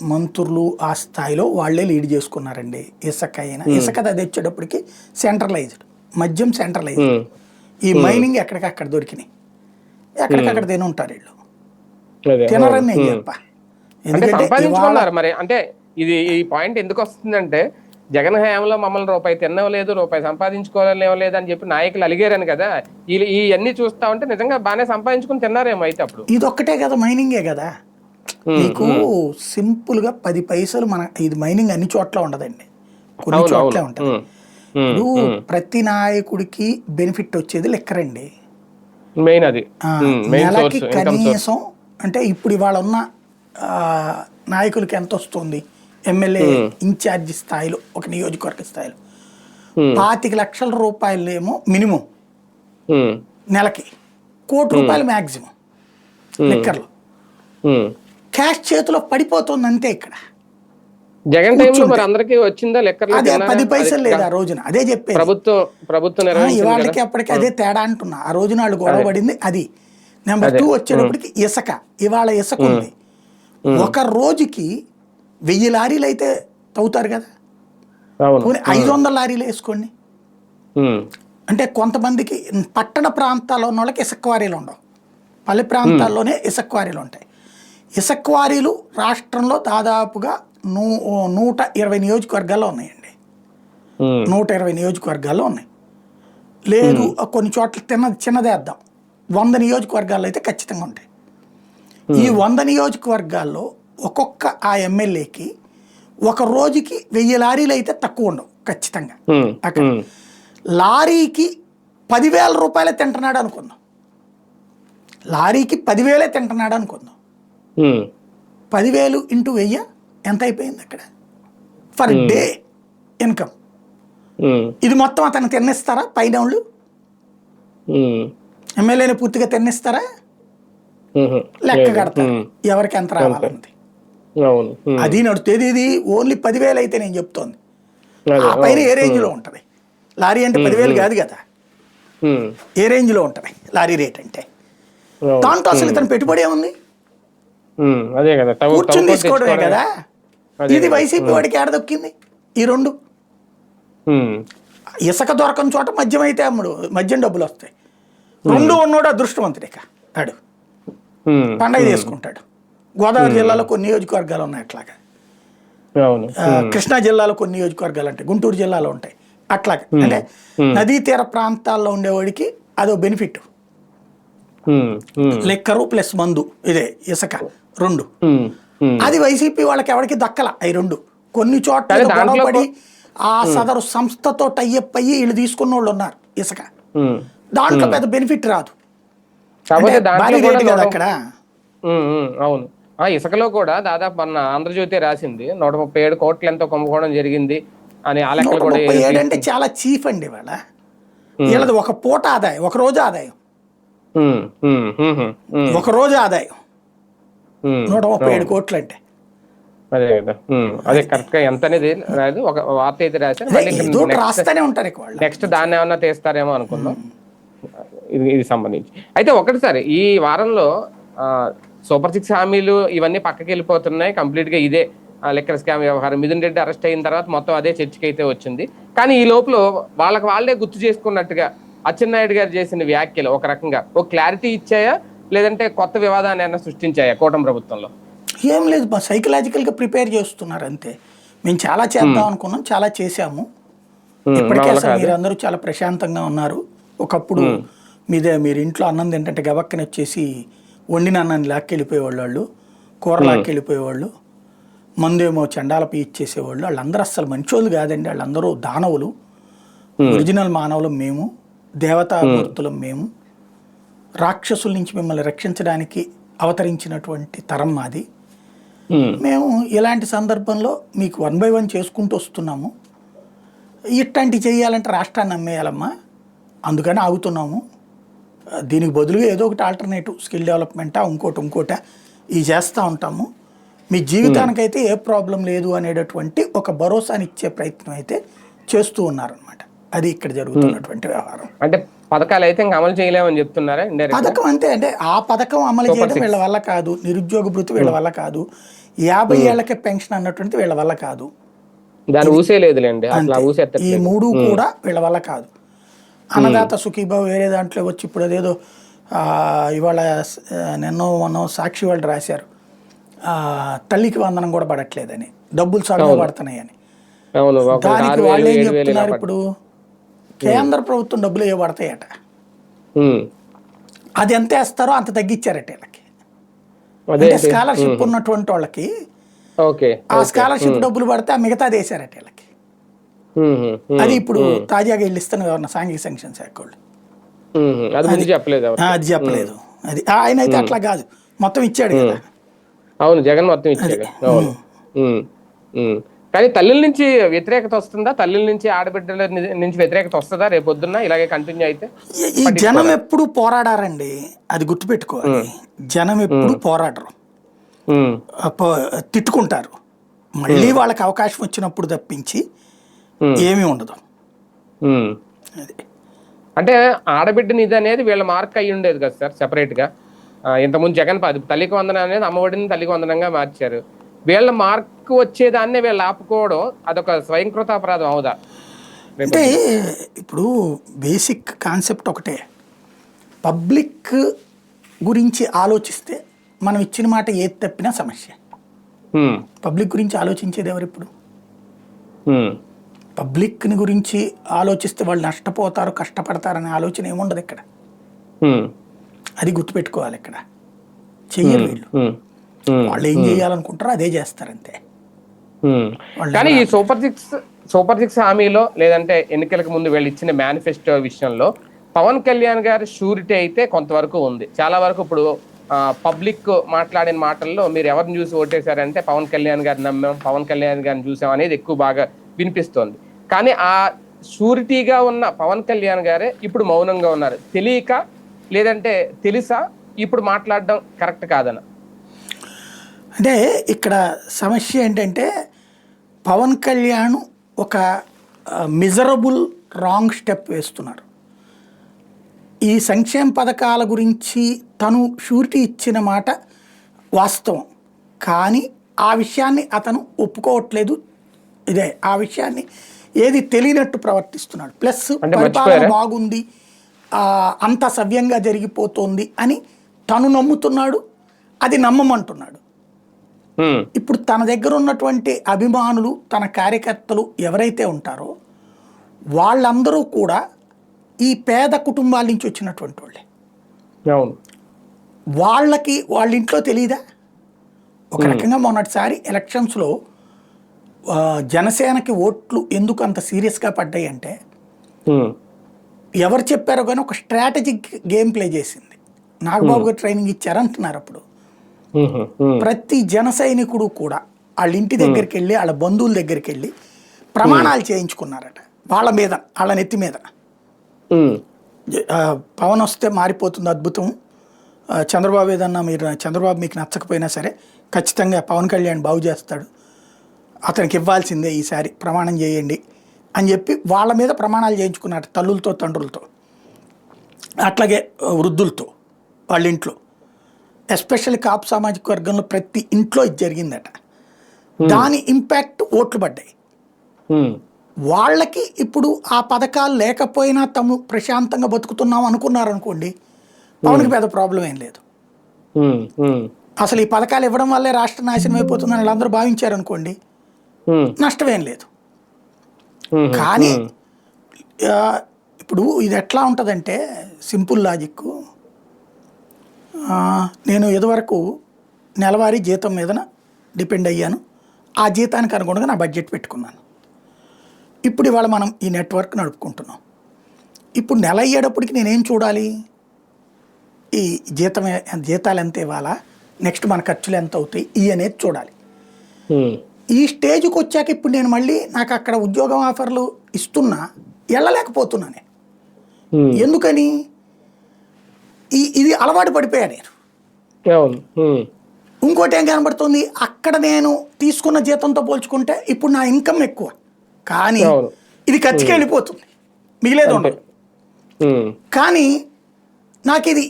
మంత్రులు ఆ స్థాయిలో వాళ్ళే లీడ్ చేసుకున్నారండి. ఇసుక అయినా ఇసుక అది వచ్చేటప్పటికి సెంట్రలైజ్డ్, మద్యం సెంట్రలైజ్డ్. ఈ మైనింగ్ ఎక్కడికక్కడ దొరికినాయి, ఎక్కడికక్కడ తిని ఉంటారు వీళ్ళు, అదే, తినరని నేను చెప్ప. అంటే ఎందుకంటే ఇవాళ సంపాదించుకున్నారు మరి. అంటే ఇది ఈ పాయింట్ ఎందుకు వస్తుందంటే, జగన్ హయాంలో మమ్మల్ని రూపాయి తినలేదు, రూపాయి సంపాదించుకోలేలేదు అని చెప్పి నాయకులు అలిగారని కదా. ఇవన్నీ చూస్తా ఉంటే నిజంగా బాగానే సంపాదించుకుని తిన్నారేమో అయితే అప్పుడు. ఇదొక్కటే కదా, మైనింగే కదా. మీకు సింపుల్ గా 10 పైసలు మన ఇది మైనింగ్ అన్ని చోట్ల ఉండదండి, కొన్ని చోట్లే ఉంటది. ఇప్పుడు ప్రతి నాయకుడికి బెనిఫిట్ వచ్చేది లెక్కరండి. మెయిన్ అది నెలకి కనీసం అంటే ఇప్పుడు ఇవాళ ఉన్న నాయకులకి ఎంత వస్తుంది, ఎమ్మెల్యే ఇన్ఛార్జి స్థాయిలో ఒక నియోజకవర్గ స్థాయిలో 25 లక్షల రూపాయలేమో మినిమం నెలకి, ₹1,00,00,000 మ్యాక్సిమం లెక్కర్లో. క్యాష్ చేతిలో పడిపోతుంది అంతే. ఇక్కడ జగన్ టైంలో మరి అందరికీ వచ్చిందా లెక్కర్లో? అదే 10 పైసలు లేదు ఆ రోజున, అదే చెప్పేది. ప్రభుత్వం ఇవాళకి అప్పటికి అదే తేడా అంటున్నా. ఆ రోజున వాళ్ళు గొడవ పడింది అది. నెంబర్ 2 వచ్చేటప్పటికి ఇసుక. ఇవాళ ఇసుక ఉంది, ఒక రోజుకి 1000 లారీలు అయితే తవ్వుతారు కదా, 500 లారీలు వేసుకోండి. అంటే కొంతమందికి పట్టణ ప్రాంతాల్లో ఉన్న వాళ్ళకి ఇసుక క్వారీలు ఉండవు, పల్లె ప్రాంతాల్లోనే ఇసుక క్వారీలు ఉంటాయి. ఇసుక క్వారీలు రాష్ట్రంలో దాదాపుగా 120 నియోజకవర్గాల్లో ఉన్నాయండి, 120 నియోజకవర్గాల్లో ఉన్నాయి. లేదు కొన్ని చోట్ల చిన్నదేద్దాం, 100 నియోజకవర్గాల్లో అయితే ఖచ్చితంగా ఉంటాయి. ఈ 100 నియోజకవర్గాల్లో ఒక్కొక్క ఆ ఎమ్మెల్యేకి ఒక రోజుకి 1000 లారీలు అయితే తక్కువ ఉండవు ఖచ్చితంగా. అక్కడ లారీకి 10,000 రూపాయలే తింటున్నాడు అనుకుందాం, లారీకి 10,000 తింటున్నాడు అనుకుందాం. 10,000 ఇంటూ 1000 ఎంత అయిపోయింది అక్కడ ఫర్ డే ఇన్కమ్. ఇది మొత్తం అతను తిన్నిస్తారా? పైన వాళ్ళు ఎమ్మెల్యేని పూర్తిగా తిన్నిస్తారా? లెక్క కడతారు ఎవరికి ఎంత రావాలన్నది. అది నడుస్తుంది. ఇది ఓన్లీ 10,000 అయితే నేను చెప్తోంది. ఆ పైన ఏ రేంజ్ లో ఉంటది లారీ అంటే? 10,000 కాదు కదా, ఏ రేంజ్ లో ఉంటది లారీ రేట్ అంటే? దాంట్లో అసలు ఇతను పెట్టుబడి ఏముంది? కూర్చుని తీసుకోవడమే కదా. ఇది వైసీపీ వాడికి ఏడ దొక్కింది ఈ రెండు. ఇసుక దొరకని చోట మద్యం అయితే అమ్ముడు, మద్యం డబ్బులు వస్తాయి. రెండు ఉన్నోడు అదృష్టవంతుడిక, ఆడు పండగ చేసుకుంటాడు. గోదావరి జిల్లాలో కొన్ని నియోజకవర్గాలు ఉన్నాయి అట్లాగా, కృష్ణా జిల్లాలో కొన్ని నియోజకవర్గాలు ఉంటాయి, గుంటూరు జిల్లాలో ఉంటాయి అట్లాగా. అంటే నదీ తీర ప్రాంతాల్లో ఉండేవాడికి అదో బెనిఫిట్. లెక్కరు ప్లస్ మందు, ఇదే ఇసుక రెండు. అది వైసీపీ వాళ్ళకి ఎవరికి దక్కల. అవి రెండు కొన్ని చోట్ల గొడవపడి ఆ సదరు సంస్థతో టైఅప్ అయ్యి వీళ్ళు తీసుకున్న వాళ్ళు ఉన్నారు ఇసుక. దాంట్లో పెద్ద బెనిఫిట్ రాదు అక్కడ. అవును, ఆ ఇసుకలో కూడా దాదాపు మన ఆంధ్రజ్యోతి రాసింది 137 కోట్లు ఎంతో కుంభకోణం జరిగింది అని. 137 అంటే చాలా చీఫ్ అండి వాళ్ళ. వీళ్ళది ఒక పూట ఆదాయం, ఒక రోజు ఆదాయం, ఒక రోజు ఆదాయం 137 కోట్లు అంటే. అదే కదా, అదే కరెక్ట్ గా ఎంత అనేది రాదు. ఒక వార్త అయితే రాస్తానే ఉంటారు. నెక్స్ట్ దాన్ని ఏమన్నా తీస్తారేమో అనుకుందాం ఇది సంబంధించి. అయితే ఒకటిసారి ఈ వారంలో సూపర్ 6 హామీలు ఇవన్నీ పక్కకి వెళ్ళిపోతున్నాయి కంప్లీట్ గా. ఇదే లెక్కర్ స్కామ్ వ్యవహారం, మిథున్ రెడ్డి అరెస్ట్ అయిన తర్వాత మొత్తం అదే చర్చకి అయితే వచ్చింది. కానీ ఈ లోపల వాళ్ళే గుర్తు చేసుకున్నట్టుగా అచ్చెన్నాయుడు గారు చేసిన వ్యాఖ్యలు ఒక రకంగా ఒక క్లారిటీ ఇచ్చాయా, లేదంటే కొత్త వివాదాన్ని ఏమైనా సృష్టించాయా కూటమి ప్రభుత్వంలో? ఏం లేదు, సైకలాజికల్గా ప్రిపేర్ చేస్తున్నారు అంతే. మేము చాలా చేద్దాం అనుకున్నాం, చాలా చేశాము. ఇప్పటికే అసలు మీరందరూ చాలా ప్రశాంతంగా ఉన్నారు. ఒకప్పుడు మీరు ఇంట్లో అన్నం తింటే గబక్కని వచ్చేసి వండిన అన్నాన్ని లాక్కెళ్ళిపోయేవాళ్ళు, వాళ్ళు కూర లాక్కెళ్ళిపోయేవాళ్ళు, మందేమో చండాలపై ఇచ్చేసేవాళ్ళు. వాళ్ళందరూ అస్సలు మంచోళ్ళు కాదండి, వాళ్ళందరూ దానవులు. ఒరిజినల్ మానవులం మేము, దేవతామూర్తులం మేము. రాక్షసుల నుంచి మిమ్మల్ని రక్షించడానికి అవతరించినటువంటి తరం మాది. మేము ఇలాంటి సందర్భంలో మీకు 1 by 1 చేసుకుంటూ వస్తున్నాము. ఇట్లాంటివి చేయాలంటే రాష్ట్రాన్ని అమ్మేయాలమ్మా, అందుకని ఆగుతున్నాము. దీనికి బదులుగా ఏదో ఒకటి ఆల్టర్నేటివ్ స్కిల్ డెవలప్మెంటా ఇంకోట ఇవి చేస్తూ ఉంటాము. మీ జీవితానికైతే ఏ ప్రాబ్లం లేదు అనేటటువంటి ఒక భరోసాని ఇచ్చే ప్రయత్నం అయితే చేస్తూ ఉన్నారనమాట. అది ఇక్కడ జరుగుతున్నటువంటి వ్యవహారం. అంటే పథకాలు అయితే ఇంకా అమలు చేయలేమని చెప్తున్నారా? పథకం అంతే, అంటే ఆ పథకం అమలు చేయడం వీళ్ళ వల్ల కాదు. నిరుద్యోగ భృతి వీళ్ళ వల్ల కాదు. 50 ఏళ్లకే పెన్షన్ అన్నటువంటి వీళ్ళ వల్ల కాదు. దాని ఊసే లేదులేండి, ఈ 3 కూడా వీళ్ళ వల్ల కాదు. అన్నదాత సుఖీభావ వేరే దాంట్లో వచ్చి ఇప్పుడు అదేదో ఇవాళ మొన్న సాక్షి వాళ్ళు రాశారు, తల్లికి వందనం కూడా పడట్లేదని, డబ్బులు సగం పడుతున్నాయని. దానికి వాళ్ళు ఏం చెప్తున్నారు, ఇప్పుడు కేంద్ర ప్రభుత్వం డబ్బులు ఏ పడతాయట, అది ఎంత వేస్తారో అంత తగ్గించారట వీళ్ళకి. అంటే స్కాలర్షిప్ ఉన్నటువంటి వాళ్ళకి ఆ స్కాలర్షిప్ డబ్బులు పడితే ఆ మిగతా వేసారట వీళ్ళకి. అది ఇప్పుడు తాజాగా వీళ్ళు ఇస్తున్న ఎవరన్నా సాంఘిక సంక్షేమ శాఖ వాళ్ళు అది చెప్పలేదు. అది ఆయన అయితే అట్లా కాదు, మొత్తం ఇచ్చాడు కదా. అవును, జగన్ మొత్తం ఇచ్చాడు. కానీ తల్లుల నుంచి వ్యతిరేకత వస్తుందా? తల్లుల నుంచి ఆడబిడ్డల నుంచి వ్యతిరేకత వస్తుందా రేపొద్దున్న ఇలాగే కంటిన్యూ అయితే? ఈ జనం ఎప్పుడు పోరాడారండి, అది గుర్తుపెట్టుకోవాలి. జనం ఎప్పుడు పోరాడరు, తిట్టుకుంటారు. మళ్ళీ వాళ్ళకి అవకాశం వచ్చినప్పుడు తప్పించి ఏమీ ఉండదు. అది అంటే ఆడబిడ్డని ఇది అనేది వీళ్ళ మార్క్ అయ్యి ఉండేది కదా సార్ సెపరేట్ గా. ఇంతకుముందు జగన్ తల్లికి వందనం అనేది అమ్మఒడిని తల్లికి వందనంగా మార్చారు. వీళ్ళ మార్క్ వచ్చేదాన్నే వీళ్ళు ఆపుకోవడం అదొక స్వయంకృత అపరాధం అవుదా? అంటే ఇప్పుడు బేసిక్ కాన్సెప్ట్ ఒకటే, పబ్లిక్ గురించి ఆలోచిస్తే మనం ఇచ్చిన మాట ఏది తప్పినా సమస్య. పబ్లిక్ గురించి ఆలోచించేది ఎవరు? ఇప్పుడు పబ్లిక్ని గురించి ఆలోచిస్తే వాళ్ళు నష్టపోతారు, కష్టపడతారనే ఆలోచన ఏముండదు ఇక్కడ. అది గుర్తుపెట్టుకోవాలి. ఇక్కడ చెయ్యరు వీళ్ళు, వాళ్ళు ఏం చేయాలనుకుంటారో అదే చేస్తారంతే. కానీ ఈ సూపర్ సిక్స్ హామీలో లేదంటే ఎన్నికలకు ముందు వీళ్ళు ఇచ్చిన మేనిఫెస్టో విషయంలో పవన్ కళ్యాణ్ గారి షూరిటీ అయితే కొంతవరకు ఉంది. చాలా వరకు ఇప్పుడు పబ్లిక్ మాట్లాడిన మాటల్లో మీరు ఎవరిని చూసి ఓటేశారంటే పవన్ కళ్యాణ్ గారిని నమ్మాం, పవన్ కళ్యాణ్ గారిని చూసాం అనేది ఎక్కువ బాగా వినిపిస్తోంది. కానీ ఆ షూరిటీగా ఉన్న పవన్ కళ్యాణ్ గారే ఇప్పుడు మౌనంగా ఉన్నారు. తెలియక లేదంటే తెలుసా ఇప్పుడు మాట్లాడడం కరెక్ట్ కాదన? అంటే ఇక్కడ సమస్య ఏంటంటే పవన్ కళ్యాణ్ ఒక మిజరబుల్ రాంగ్ స్టెప్ వేస్తున్నారు. ఈ సంక్షేమ పథకాల గురించి తను షూరిటీ ఇచ్చిన మాట వాస్తవం, కానీ ఆ విషయాన్ని అతను ఒప్పుకోవట్లేదు. ఇదే ఆ విషయాన్ని ఏది తెలియనట్టు ప్రవర్తిస్తున్నాడు. ప్లస్ పరిపాలన బాగుంది, అంత సవ్యంగా జరిగిపోతుంది అని తను నమ్ముతున్నాడు, అది నమ్మమంటున్నాడు. ఇప్పుడు తన దగ్గర ఉన్నటువంటి అభిమానులు, తన కార్యకర్తలు ఎవరైతే ఉంటారో వాళ్ళందరూ కూడా ఈ పేద కుటుంబాల నుంచి వచ్చినటువంటి వాళ్ళే. వాళ్ళకి వాళ్ళ ఇంట్లో తెలియదా? ఒక రకంగా మొన్నటిసారి ఎలక్షన్స్లో జనసేనకి ఓట్లు ఎందుకు అంత సీరియస్గా పడ్డాయి అంటే ఎవరు చెప్పారో కానీ ఒక స్ట్రాటజిక్ గేమ్ ప్లే చేసింది. నాగబాబు గారు ట్రైనింగ్ ఇచ్చారంటున్నారు. అప్పుడు ప్రతి జన సైనికుడు కూడా వాళ్ళ ఇంటి దగ్గరికి వెళ్ళి, వాళ్ళ బంధువుల దగ్గరికి వెళ్ళి ప్రమాణాలు చేయించుకున్నారట వాళ్ళ మీద, వాళ్ళ నెత్తి మీద. పవన్ వస్తే మారిపోతుంది అద్భుతం, చంద్రబాబు ఏదన్నా చంద్రబాబు మీకు నచ్చకపోయినా సరే ఖచ్చితంగా పవన్ కళ్యాణ్ బాగు చేస్తాడు, అతనికి ఇవ్వాల్సిందే ఈసారి ప్రమాణం చేయండి అని చెప్పి వాళ్ళ మీద ప్రమాణాలు చేయించుకున్నారు, తల్లులతో తండ్రులతో, అట్లాగే వృద్ధులతో వాళ్ళ ఇంట్లో. ఎస్పెషల్లీ కాపు సామాజిక వర్గంలో ప్రతి ఇంట్లో ఇది జరిగిందట. దాని ఇంపాక్ట్ ఓట్లు పడ్డాయి వాళ్ళకి. ఇప్పుడు ఆ పథకాలు లేకపోయినా తాము ప్రశాంతంగా బతుకుతున్నాం అనుకున్నారు అనుకోండి, పవన్కి పెద్ద ప్రాబ్లం ఏం లేదు. అసలు ఈ పథకాలు ఇవ్వడం వల్లే రాష్ట్ర నాశనం అయిపోతుందని వాళ్ళందరూ భావించారు అనుకోండి, నష్టమేం లేదు. కానీ ఇప్పుడు ఇది ఎట్లా ఉంటుందంటే సింపుల్ లాజిక్, నేను ఇదివరకు నెలవారీ జీతం మీద డిపెండ్ అయ్యాను, ఆ జీతానికి అనుగుణంగా నా బడ్జెట్ పెట్టుకున్నాను. ఇప్పుడు ఇవాళ మనం ఈ నెట్వర్క్ నడుపుకుంటున్నాం. ఇప్పుడు నెల అయ్యేటప్పటికి నేనేం చూడాలి? ఈ జీతాలు ఎంత ఇవ్వాలా, నెక్స్ట్ మన ఖర్చులు ఎంత అవుతాయి, ఈ అనేది చూడాలి. ఈ స్టేజ్కి వచ్చాక ఇప్పుడు నేను మళ్ళీ నాకు అక్కడ ఉద్యోగం ఆఫర్లు ఇస్తున్నా వెళ్ళలేకపోతున్నానే. ఎందుకని? ఇది అలవాటు పడిపోయా నేను. ఇంకోటి ఏం కనబడుతుంది, అక్కడ నేను తీసుకున్న జీతంతో పోల్చుకుంటే ఇప్పుడు నా ఇన్కమ్ ఎక్కువ, కానీ ఇది ఖర్చుకి వెళ్ళిపోతుంది, మిగిలేదు ఉండదు. కానీ నాకు ఇది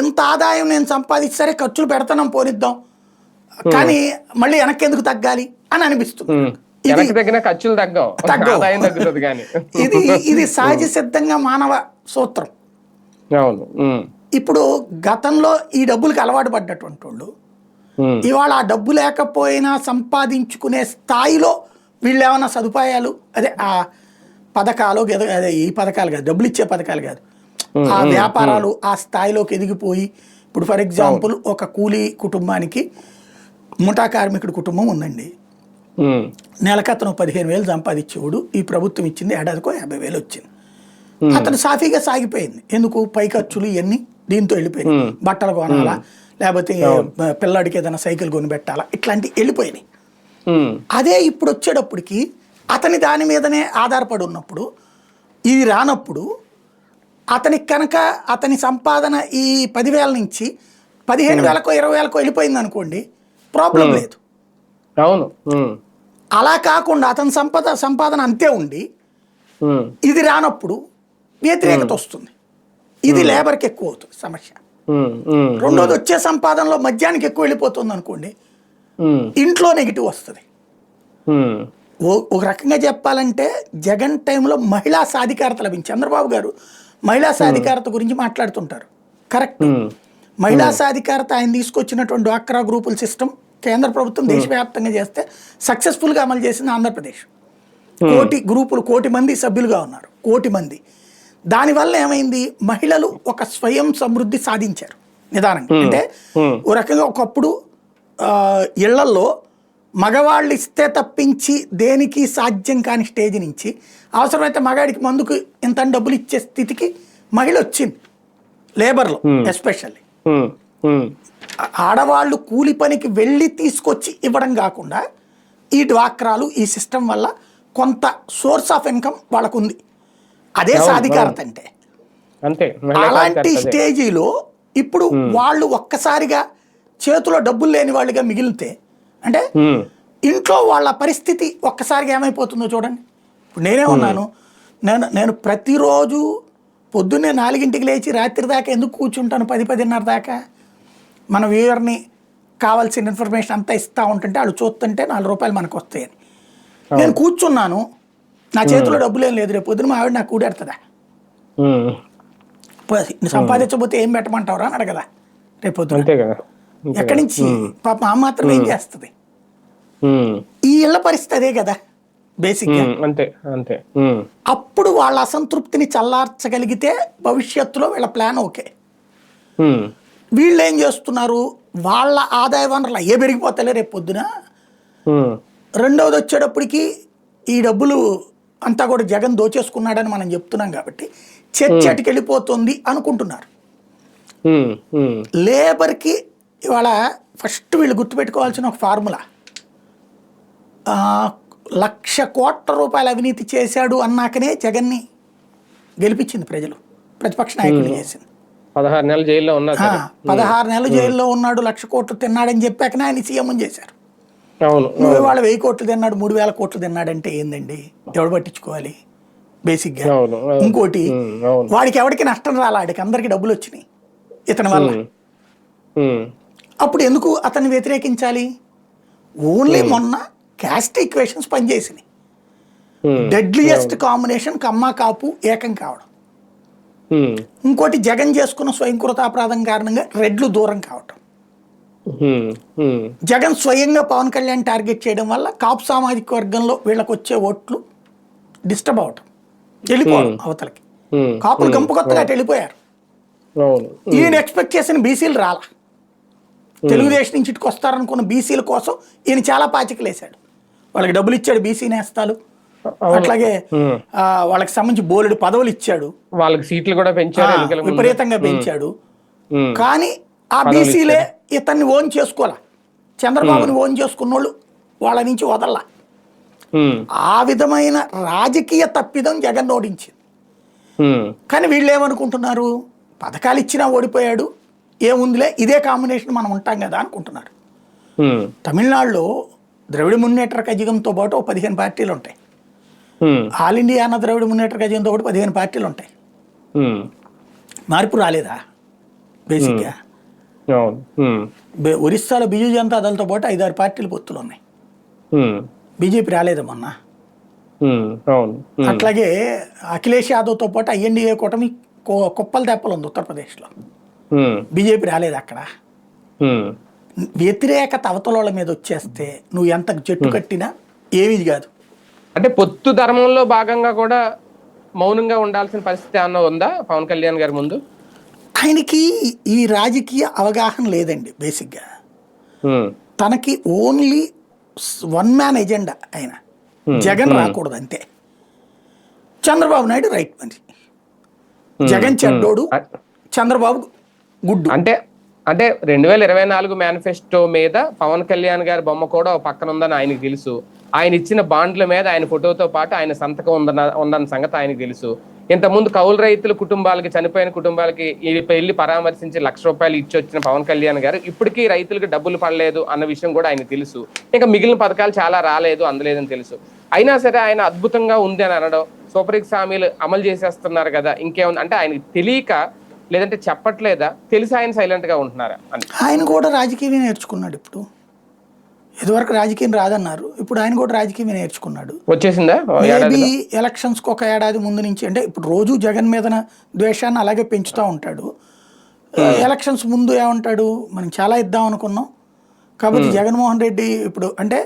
ఇంత ఆదాయం నేను సంపాదించి సరే ఖర్చులు పెడతానం పోనిద్దాం, కానీ మళ్ళీ వెనక్కి ఎందుకు తగ్గాలి అని అనిపిస్తుంది. వెనక్కి తగ్గిన ఖర్చులు తగ్గవు, ఆదాయం తగ్గుతుంది కానీ. ఇది ఇది సహజ సిద్ధంగా మానవ సూత్రం. అవును. ఇప్పుడు గతంలో ఈ డబ్బులకి అలవాటు పడ్డటువంటి వాళ్ళు ఇవాళ ఆ డబ్బు లేకపోయినా సంపాదించుకునే స్థాయిలో వీళ్ళు ఏమైనా సదుపాయాలు, అదే ఆ పథకాలు, అదే ఈ పథకాలు కాదు, డబ్బులు ఇచ్చే పథకాలు కాదు, ఆ వ్యాపారాలు ఆ స్థాయిలోకి ఎదిగిపోయి, ఇప్పుడు ఫర్ ఎగ్జాంపుల్ ఒక కూలీ కుటుంబానికి ముఠా కార్మికుడి కుటుంబం ఉందండి. నెలకతను 15,000 సంపాదించేవాడు, ఈ ప్రభుత్వం ఇచ్చింది ఏడాదికో 50,000 వచ్చింది. అతను సాఫీగా సాగిపోయింది. ఎందుకు? పై ఖర్చులు ఇవన్నీ దీంతో వెళ్ళిపోయినాయి. బట్టలు కొనాలా, లేకపోతే పిల్లాడికి ఏదైనా సైకిల్ కొని పెట్టాలా, ఇట్లాంటివి వెళ్ళిపోయినాయి. అదే ఇప్పుడు వచ్చేటప్పటికి అతని దాని మీదనే ఆధారపడి ఉన్నప్పుడు, ఇది రానప్పుడు అతనికి కనుక అతని సంపాదన ఈ 10,000 నుంచి 15,000కో 20,000కో వెళ్ళిపోయింది అనుకోండి, ప్రాబ్లం లేదు. అవును. అలా కాకుండా అతని సంపాదన అంతే ఉండి ఇది రానప్పుడు వ్యతిరేకత వస్తుంది. ఇది లేబర్కి ఎక్కువ అవుతుంది సమస్య. రెండోది, వచ్చే సంపాదనలో మద్యానికి ఎక్కువ వెళ్ళిపోతుంది అనుకోండి, ఇంట్లో నెగిటివ్ వస్తుంది. ఒక రకంగా చెప్పాలంటే జగన్ టైంలో మహిళా సాధికారత లభించింది. చంద్రబాబు గారు మహిళా సాధికారత గురించి మాట్లాడుతుంటారు, కరెక్ట్. మహిళా సాధికారత ఆయన తీసుకొచ్చినటువంటి డ్వాక్రా గ్రూపుల సిస్టమ్ కేంద్ర ప్రభుత్వం దేశవ్యాప్తంగా చేస్తే సక్సెస్ఫుల్గా అమలు చేసింది ఆంధ్రప్రదేశ్. 1,000,000 గ్రూపులు, 1,000,000 మంది సభ్యులుగా ఉన్నారు, 1,000,000 మంది. దానివల్ల ఏమైంది, మహిళలు ఒక స్వయం సమృద్ధి సాధించారు నిదానంగా. అంటే ఓ రకంగా ఒకప్పుడు ఇళ్లల్లో మగవాళ్ళు ఇస్తే తప్పించి దేనికి సాధ్యం కాని స్టేజ్ నుంచి అవసరమైతే మగాడికి మందుకు ఇంత డబ్బులు ఇచ్చే స్థితికి మహిళ వచ్చింది, లేబర్లో ఎస్పెషల్లీ. ఆడవాళ్ళు కూలి పనికి వెళ్ళి తీసుకొచ్చి ఇవ్వడం కాకుండా ఈ డ్వాక్రాలు, ఈ సిస్టమ్ వల్ల కొంత సోర్స్ ఆఫ్ ఇన్కమ్ వాళ్ళకు ఉంది. అదే సాధికారత అంటే. అలాంటి స్టేజీలో ఇప్పుడు వాళ్ళు ఒక్కసారిగా చేతిలో డబ్బులు లేని వాళ్ళుగా మిగిలితే, అంటే ఇంట్లో వాళ్ళ పరిస్థితి ఒక్కసారిగా ఏమైపోతుందో చూడండి. ఇప్పుడు నేనే ఉన్నాను, నేను ప్రతిరోజు పొద్దున్నే 4ంటికి లేచి రాత్రి దాకా ఎందుకు కూర్చుంటాను, 10-10:30 దాకా. మన వ్యూవర్ని కావాల్సిన ఇన్ఫర్మేషన్ అంతా ఇస్తూ ఉంటుంటే వాళ్ళు చూస్తుంటే 4 రూపాయలు మనకు వస్తాయని నేను కూర్చున్నాను. నా చేతిలో డబ్బులు ఏం లేదు, రేపు పొద్దున మా ఆవిడ నాకు కూడెడుతుందా, సంపాదించబోతే ఏం పెట్టమంటావురా అని అడగదా రేపు పొద్దున. ఎక్కడి నుంచి పాప మా మాత్రం ఏం చేస్తుంది. ఈ ఇళ్ల పరిస్థితి అదే కదా బేసిక్గా. అప్పుడు వాళ్ళ అసంతృప్తిని చల్లార్చగలిగితే భవిష్యత్తులో వీళ్ళ ప్లాన్ ఓకే. వీళ్ళు ఏం చేస్తున్నారు, వాళ్ళ ఆదాయ వనరులు అయ్యే పెరిగిపోతలే రేపు పొద్దున. రెండవది వచ్చేటప్పటికి ఈ డబ్బులు అంతా కూడా జగన్ దోచేసుకున్నాడని మనం చెప్తున్నాం కాబట్టి చర్చ అటుకెళ్ళిపోతుంది అనుకుంటున్నారు. లేబర్కి ఇవాళ ఫస్ట్ వీళ్ళు గుర్తుపెట్టుకోవాల్సిన ఒక ఫార్ములా, 1,00,000 కోట్ల రూపాయల అవినీతి చేశాడు అన్నాకనే జగన్ని గెలిపించింది ప్రజలు, ప్రతిపక్ష నాయకులు చేసింది. 16 నెలలు జైల్లో ఉన్నా, 16 నెలలు జైల్లో ఉన్నాడు, 1,00,000 కోట్లు తిన్నాడని చెప్పాకనే ఆయన సీఎం చేశారు. నువ్వు ఇవాళ 1,000 కోట్లు తిన్నాడు, 3,000 కోట్లు తిన్నాడంటే ఏందండి, ఎవడు పట్టించుకోవాలి బేసిక్గా. ఇంకోటి, వాడికి ఎవరికి నష్టం రాలా, వాడికి అందరికి డబ్బులు వచ్చినాయి ఇతని వల్ల. అప్పుడు ఎందుకు అతన్ని వ్యతిరేకించాలి? ఓన్లీ మొన్న క్యాస్ట్ ఈక్వేషన్స్ పనిచేసినాయి. డెడ్లియెస్ట్ కాంబినేషన్ కమ్మ కాపు ఏకం కావడం, ఇంకోటి జగన్ చేసుకున్న స్వయంకృతాపరాధం కారణంగా రెడ్లు దూరం కావటం, జగన్ స్వయంగా పవన్ కళ్యాణ్ టార్గెట్ చేయడం వల్ల కాపు సామాజిక వర్గంలో వీళ్ళకి వచ్చే ఓట్లు డిస్టర్బ్ అవటం, వెళ్ళిపోవడం అవతలకి. కాపులు గంపు కొత్తగా వెళ్ళిపోయారు. ఈయన ఎక్స్పెక్ట్ చేసిన బీసీలు రాలా, తెలుగుదేశం నుంచి ఇటుకు వస్తారనుకున్న బీసీల కోసం ఈయన చాలా పాచికలు వేశాడు. వాళ్ళకి డబ్బులు ఇచ్చాడు, బీసీ నేస్తాలు, అట్లాగే వాళ్ళకి సంబంధించి బోలెడు పదవులు ఇచ్చాడు, వాళ్ళకి సీట్లు కూడా పెంచాడు, విపరీతంగా పెంచాడు. కానీ ఆ బీసీలే ఇతన్ని ఓన్ చేసుకోవాలా, చంద్రబాబుని ఓన్ చేసుకున్న వాళ్ళు వాళ్ళ నుంచి వదల్లా. ఆ విధమైన రాజకీయ తప్పిదం జగన్ ఓడించింది. కానీ వీళ్ళు ఏమనుకుంటున్నారు, పథకాలు ఇచ్చినా ఓడిపోయాడు, ఏముందిలే ఇదే కాంబినేషన్ మనం ఉంటాం కదా అనుకుంటున్నారు. తమిళనాడులో ద్రవిడ మున్నేట్ర కజగంతో పాటు 15 పార్టీలు ఉంటాయి. ఆల్ ఇండియా అన్న ద్రవిడ మున్నేట్ర కజగంతో పాటు 15 పార్టీలు ఉంటాయి. మార్పు రాలేదా బేసిక్గా? ఒరిస్సాలో బిజు జనతా దళతో పాటు 5-6 పార్టీలు పొత్తులు ఉన్నాయి. బీజేపీ రాలేదు మొన్న. అవును. అట్లాగే అఖిలేష్ యాదవ్తో పాటు ఐఎన్డీఏ కూటమి కుప్పలు తెప్పలు ఉంది ఉత్తరప్రదేశ్లో. బీజేపీ రాలేదు అక్కడ. వ్యతిరేకత అవతల మీద వచ్చేస్తే నువ్వు ఎంత జట్టు కట్టినా ఏమీ కాదు. అంటే పొత్తు ధర్మంలో భాగంగా కూడా మౌనంగా ఉండాల్సిన పరిస్థితి ఏమన్నా ఉందా పవన్ కళ్యాణ్ గారి ముందు? ఆయనకి ఈ రాజకీయ అవగాహన లేదండి బేసిక్గా. తనకి ఓన్లీ వన్ మ్యాన్ ఎజెండా. ఆయన జగన్ రాకూడదు అంతే. చంద్రబాబు నాయుడు రైట్ మనిషి, జగన్ చెడ్డోడు, చంద్రబాబు గుడ్డు. అంటే 2024 మేనిఫెస్టో మీద పవన్ కళ్యాణ్ గారి బొమ్మ కూడా పక్కన ఉందని ఆయనకు తెలుసు. ఆయన ఇచ్చిన బాండ్ల మీద ఆయన ఫోటోతో పాటు ఆయన సంతకం ఉందన్న సంగతి ఆయనకు తెలుసు. ఇంతకుముందు కౌలు రైతుల కుటుంబాలకి, చనిపోయిన కుటుంబాలకి వెళ్ళి పరామర్శించి ₹1,00,000 ఇచ్చి వచ్చిన పవన్ కళ్యాణ్ గారు ఇప్పటికీ రైతులకు డబ్బులు పడలేదు అన్న విషయం కూడా ఆయనకు తెలుసు. ఇంకా మిగిలిన పథకాలు చాలా రాలేదు, అందలేదని తెలుసు. అయినా సరే ఆయన అద్భుతంగా ఉంది అని అనడం, సూపర్ సిక్స్ హామీలు అమలు చేసేస్తున్నారు కదా, ఇంకేముంది అంటే ఆయనకి తెలియక, లేదంటే చెప్పట్లేదా, తెలిసి ఆయన సైలెంట్ గా ఉంటున్నారా అని? ఆయన కూడా రాజకీయమే నేర్చుకున్నాడు. ఇప్పుడు ఇదివరకు రాజకీయం రాదన్నారు, ఇప్పుడు ఆయన కూడా రాజకీయమే నేర్చుకున్నాడు. వచ్చేసిందా మేబీ ఎలక్షన్స్కి ఒక ఏడాది ముందు నుంచి. అంటే ఇప్పుడు రోజు జగన్ మీద ద్వేషాన్ని అలాగే పెంచుతూ ఉంటాడు. ఎలక్షన్స్ ముందు ఏమంటాడు, మనం చాలా ఇద్దాం అనుకున్నాం కాబట్టి జగన్మోహన్ రెడ్డి ఇప్పుడు అంటే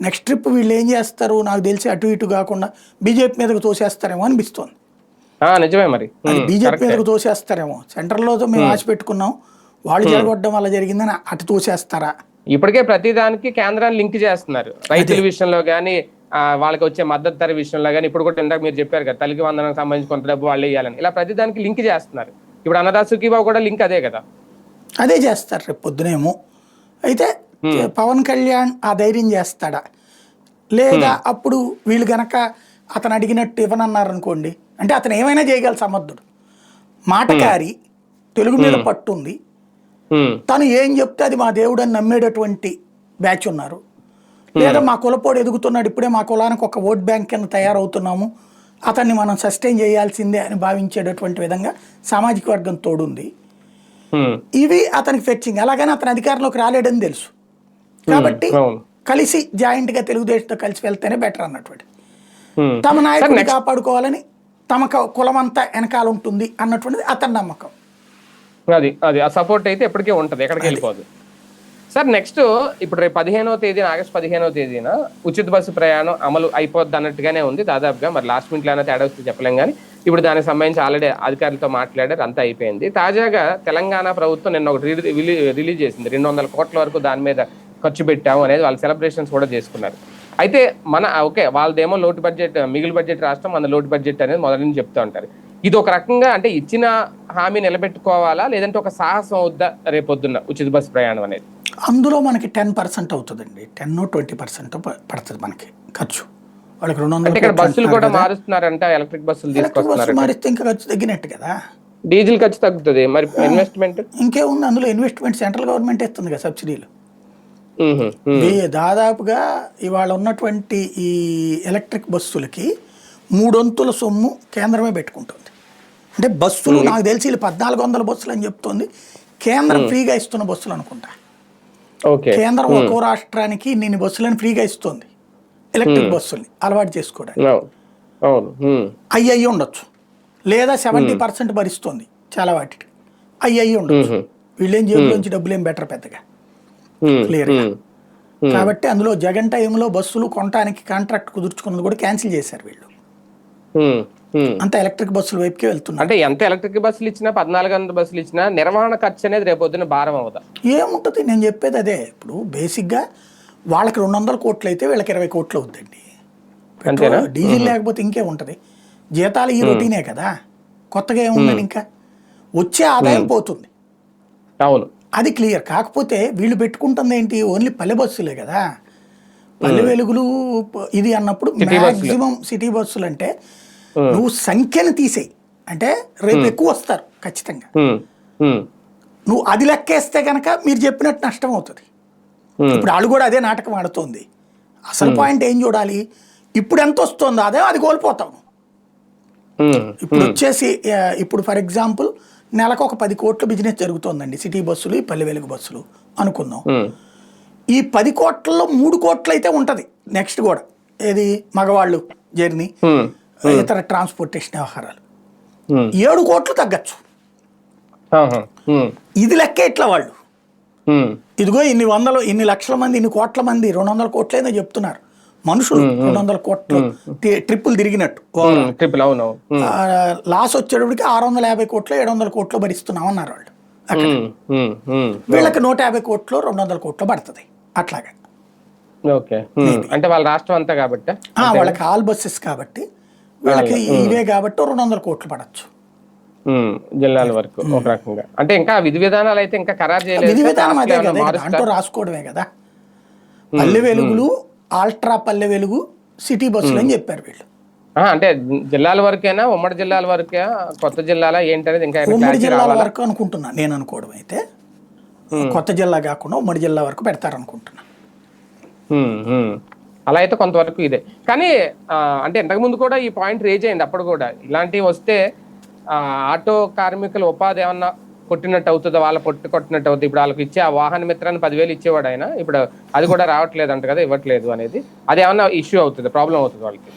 నెక్స్ట్ ట్రిప్ వీళ్ళు ఏం చేస్తారు నాకు తెలిసి అటు ఇటు కాకుండా బీజేపీ మీదకు తోసేస్తారేమో అనిపిస్తోంది. నిజమే, మరి బీజేపీ మీదకు తోసేస్తారేమో. సెంట్రల్లో మేము ఆశ పెట్టుకున్నాం, వాళ్ళు జరగొట్టడం వల్ల జరిగిందని అటు తోసేస్తారా? ఇప్పటికే ప్రతిదానికి కేంద్రాన్ని లింక్ చేస్తున్నారు. రైతుల విషయంలో కానీ, వాళ్ళకి వచ్చే మద్దతు ధర విషయంలో కానీ. ఇప్పుడు కూడా ఇందాక మీరు చెప్పారు కదా, తల్లికి వందనకు సంబంధించి కొంత డబ్బు వాళ్ళు ఇవ్వాలని, ఇలా ప్రతిదానికి లింక్ చేస్తున్నారు. ఇప్పుడు అన్నదాత సుఖీబాబు కూడా లింక్ అదే కదా, అదే చేస్తారు రేపు పొద్దునేమో. అయితే పవన్ కళ్యాణ్ ఆ ధైర్యం చేస్తాడా, లేదా అప్పుడు వీళ్ళు గనక అతను అడిగినట్టు ఇవ్వనన్నారు అనుకోండి, అంటే అతను ఏమైనా చేయగల సమర్థుడు, మాటకారి, తెలుగు మీద పట్టుంది, తను ఏం చెప్తే అది మా దేవుడు అని నమ్మేటటువంటి బ్యాచ్ ఉన్నారు. లేదా మా కులపోడు ఎదుగుతున్నాడు, ఇప్పుడే మా కులానికి ఒక ఓట్ బ్యాంక్ కింద తయారవుతున్నాము, అతన్ని మనం సస్టైన్ చేయాల్సిందే అని భావించేటటువంటి విధంగా సామాజిక వర్గం తోడుంది. ఇవి అతనికి ఫెచ్చింగ్. అలాగని అతను అధికారంలోకి రాలేడని తెలుసు కాబట్టి కలిసి జాయింట్గా తెలుగుదేశంతో కలిసి వెళ్తేనే బెటర్ అన్నటువంటి, తమ నాయకుడిని కాపాడుకోవాలని తమ కులం అంతా వెనకాల ఉంటుంది అన్నటువంటిది అతని నమ్మకం. అది ఆ సపోర్ట్ అయితే ఎప్పటికే ఉంటుంది, ఎక్కడికి వెళ్ళిపోదు. సార్ నెక్స్ట్ ఇప్పుడు రేపు 15వ తేదీన, ఆగస్టు 15వ తేదీన ఉచిత బస్సు ప్రయాణం అమలు అయిపోద్ది అన్నట్టుగానే ఉంది దాదాపుగా. మరి లాస్ట్ మినిట్లో అయినా తేడా వస్తే చెప్పలేం కానీ ఇప్పుడు దానికి సంబంధించి ఆల్రెడీ అధికారులతో మాట్లాడారు, అంతా అయిపోయింది. తాజాగా తెలంగాణ ప్రభుత్వం నిన్న ఒకటి రిలీజ్ చేసింది. 200 కోట్ల వరకు దాని మీద ఖర్చు పెట్టాము అనేది వాళ్ళ సెలబ్రేషన్స్ కూడా చేసుకున్నారు. అయితే ఓకే, వాళ్ళదేమో లోటు బడ్జెట్, మిగిలిన బడ్జెట్ రాష్ట్రం, మన లోటు బడ్జెట్ అనేది మొదటి నుంచి చెప్తూ ఉంటారు. ఇది ఒక రకంగా అంటే ఇచ్చిన హామీ నిలబెట్టుకోవాలా, లేదంటే ఒక సాహసం అవుద్దా రేపొద్దున్న ఉచిత బస్సు ప్రయాణం అనేది? అందులో మనకి 10% అవుతుందండి, 10-20% పడుతుంది మనకి ఖర్చు. వాళ్ళకి 200 బస్సులు కూడా మారుస్తున్నారంట, ఎలక్ట్రిక్ బస్సులు తీసుకొస్తున్నారు, మారిస్తే ఇంకా ఖర్చు తగ్గినట్టు కదా, డీజిల్ ఖర్చు తగ్గుతుంది. మరి ఇన్వెస్ట్మెంట్ ఇంకేముంది అందులో, ఇన్వెస్ట్మెంట్ సెంట్రల్ గవర్నమెంట్ ఇస్తుంది కదా సబ్సిడీలు. దాదాపుగా ఇవాళ ఉన్నటువంటి ఈ ఎలక్ట్రిక్ బస్సులకి 3/4 సొమ్ము కేంద్రమే పెట్టుకుంటుంది. అంటే బస్సులు నాకు తెలిసి 1400 బస్సులు అని చెప్తోంది, కేంద్రం ఫ్రీగా ఇస్తున్న బస్సులు అనుకుంటా. కేంద్రం ఒక్కో రాష్ట్రానికి నిన్ను బస్సులను ఫ్రీగా ఇస్తుంది, ఎలక్ట్రిక్ బస్సుల్ని అలవాటు చేసుకోవడానికి. అయ్యి ఉండొచ్చు, లేదా 70% భరిస్తుంది చాలా వాటికి, అయ్యి ఉండొచ్చు. వీళ్ళేం జేబులోంచి డబ్బులు ఏం బెటర్ పెద్దగా క్లియర్గా. కాబట్టి అందులో జగన్ టైంలో బస్సులు కొనడానికి కాంట్రాక్ట్ కుదుర్చుకున్నది కూడా క్యాన్సిల్ చేశారు వీళ్ళు. అంత ఎలక్ట్రిక్ బస్సుల వైపుకి వెళ్తున్నారు. అంటే ఎంత ఎలక్ట్రిక్ బస్సులు ఇచ్చినా, 1400 బస్సులు ఇచ్చినా నిర్వహణ ఖర్చు అనేది రేపొద్దున భారం అవుదా? ఏముంటుంది, నేను చెప్పేది అదే. ఇప్పుడు బేసిక్గా వాళ్ళకి 200 కోట్లు అయితే వీళ్ళకి 20 కోట్లు అవుతుందండి. డీజిల్ లేకపోతే ఇంకే ఉంటుంది, జీతాలు ఈ రొటీనే కదా, కొత్తగా ఏముందని ఇంకా వచ్చే ఆదాయం పోతుంది. అవును, అది క్లియర్. కాకపోతే వీళ్ళు పెట్టుకుంటుంది ఏంటి, ఓన్లీ పల్లె బస్సులే కదా, పల్లె వెలుగులు ఇది అన్నప్పుడు మ్యాక్సిమం సిటీ బస్సులు అంటే నువ్వు సంఖ్యను తీసేయి, అంటే రేపు ఎక్కువ వస్తారు ఖచ్చితంగా. నువ్వు అది లెక్కేస్తే కనుక మీరు చెప్పినట్టు నష్టం అవుతుంది. ఇప్పుడు వాళ్ళు కూడా అదే నాటకం ఆడుతోంది. అసలు పాయింట్ ఏం చూడాలి, ఇప్పుడు ఎంత వస్తుందో అదే అది కోల్పోతాం. ఇప్పుడు వచ్చేసి ఇప్పుడు ఫర్ ఎగ్జాంపుల్ నెలకు ఒక 10 కోట్ల బిజినెస్ జరుగుతోందండి సిటీ బస్సులు, పల్లె వెలుగు బస్సులు అనుకుందాం. ఈ 10 కోట్లలో 3 కోట్లు అయితే ఉంటుంది నెక్స్ట్ కూడా, ఏది మగవాళ్ళు జర్నీ, ఇతర ట్రాన్స్పోర్టేషన్ వ్యవహారాలు. 7 కోట్లు తగ్గచ్చు. ఇది లెక్క ఇట్లా వాళ్ళు ఇదిగో ఇన్ని లక్షల మంది, ఇన్ని కోట్ల మంది, 200 కోట్లేదో చెప్తున్నారు మనుషులు, 200 కోట్లు ట్రిప్పులు తిరిగినట్టు. లాస్ వచ్చేటప్పటికి 650 కోట్లు 700 కోట్లు భరిస్తున్నాం అన్నారు వాళ్ళు. అక్కడ వీళ్ళకి 150 కోట్లు 200 కోట్లు పడుతుంది అట్లాగా. అంటే వాళ్ళ రాష్ట్రం అంతా కాబట్టి వాళ్ళకి ఆల్ బస్సెస్ కాబట్టి వీళ్ళకి ఇవే కాబట్టి 200 కోట్లు పడచ్చు జిల్లాల వరకు ఒక రకంగా. అంటే ఇంకా విధి విధానాలు అయితే ఇంకా ఖరారు చేయలేదు. విధి విధానం అదే కదా, దాంట్లో రాసుకోవడమే కదా. పల్లె వెలుగులు, ఆల్ట్రా పల్లె వెలుగు, సిటీ బస్సులు అని చెప్పారు వీళ్ళు. అంటే జిల్లాల వరకేనా, ఉమ్మడి జిల్లాల వరకే, కొత్త జిల్లాల ఏంటనేది ఇంకా ఉమ్మడి జిల్లాల వరకు అనుకుంటున్నా నేను. అనుకోవడం అయితే కొత్త జిల్లా కాకుండా ఉమ్మడి జిల్లా వరకు పెడతారనుకుంటున్నా. అలా అయితే కొంతవరకు ఇదే. కానీ అంటే ఇంతకుముందు కూడా ఈ పాయింట్ రేజ్ అయింది. అప్పుడు కూడా ఇలాంటివి వస్తే ఆటో కార్మికుల ఉపాధి ఏమన్నా కొట్టినట్టు అవుతుందో, వాళ్ళ పొట్టు కొట్టినట్టు అవుతుంది. ఇప్పుడు వాళ్ళకి ఇచ్చే ఆ వాహన మిత్రాన్ని 10,000 ఇచ్చేవాడు ఆయన, ఇప్పుడు అది కూడా రావట్లేదు అంట కదా, ఇవ్వట్లేదు అనేది. అది ఏమన్నా ఇష్యూ అవుతుంది, ప్రాబ్లం అవుతుంది వాళ్ళకి?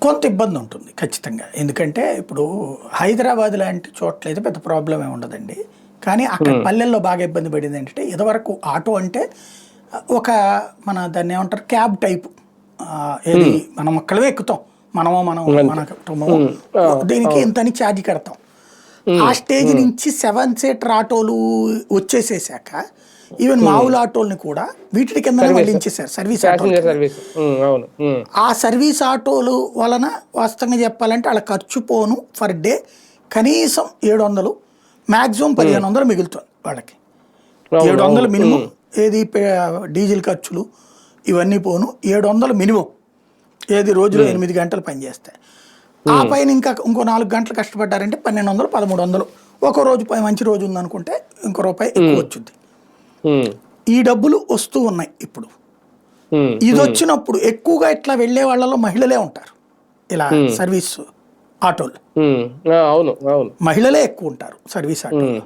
కొంత ఇబ్బంది ఉంటుంది ఖచ్చితంగా. ఎందుకంటే ఇప్పుడు హైదరాబాద్ లాంటి చోట్ల అయితే పెద్ద ప్రాబ్లం ఏమి ఉండదండి. కానీ అక్కడ పల్లెల్లో బాగా ఇబ్బంది పడింది ఏంటంటే, ఇదివరకు ఆటో అంటే ఒక మన దాన్ని ఏమంటారు క్యాబ్ టైపు, ఏది మనం ఒక్కడమే ఎక్కుతాం, మన కుటుంబము, దీనికి ఇంతని ఛార్జ్ కడతాం. ఆ స్టేజ్ నుంచి 7 సీటర్ ఆటోలు వచ్చేసేసాక ఈవెన్ మామూలు ఆటోల్ని కూడా వీటి కింద మళ్ళించేసారు, సర్వీస్ ఆటోలు. ఆ సర్వీస్ ఆటోలు వలన వాస్తవంగా చెప్పాలంటే వాళ్ళ ఖర్చు పోను పర్ డే కనీసం 700, మ్యాక్సిమం 1500 మిగులుతుంది వాళ్ళకి. 700 మినిమం, ఏది డీజిల్ ఖర్చులు ఇవన్నీ పోను 700 మినిమం, ఏది రోజులో 8 గంటలు పనిచేస్తాయి. ఆ పైన ఇంకో 4 గంటలు కష్టపడ్డారంటే 1200, 1300. ఒక రోజు మంచి రోజు ఉందనుకుంటే ఇంకో రూపాయి ఎక్కువ వచ్చింది. ఈ డబ్బులు వస్తూ ఉన్నాయి ఇప్పుడు. ఇది వచ్చినప్పుడు ఎక్కువగా ఇట్లా వెళ్లే వాళ్ళలో మహిళలే ఉంటారు, ఇలా సర్వీస్ ఆటోలు. మహిళలే ఎక్కువ ఉంటారు సర్వీస్ ఆటోలు.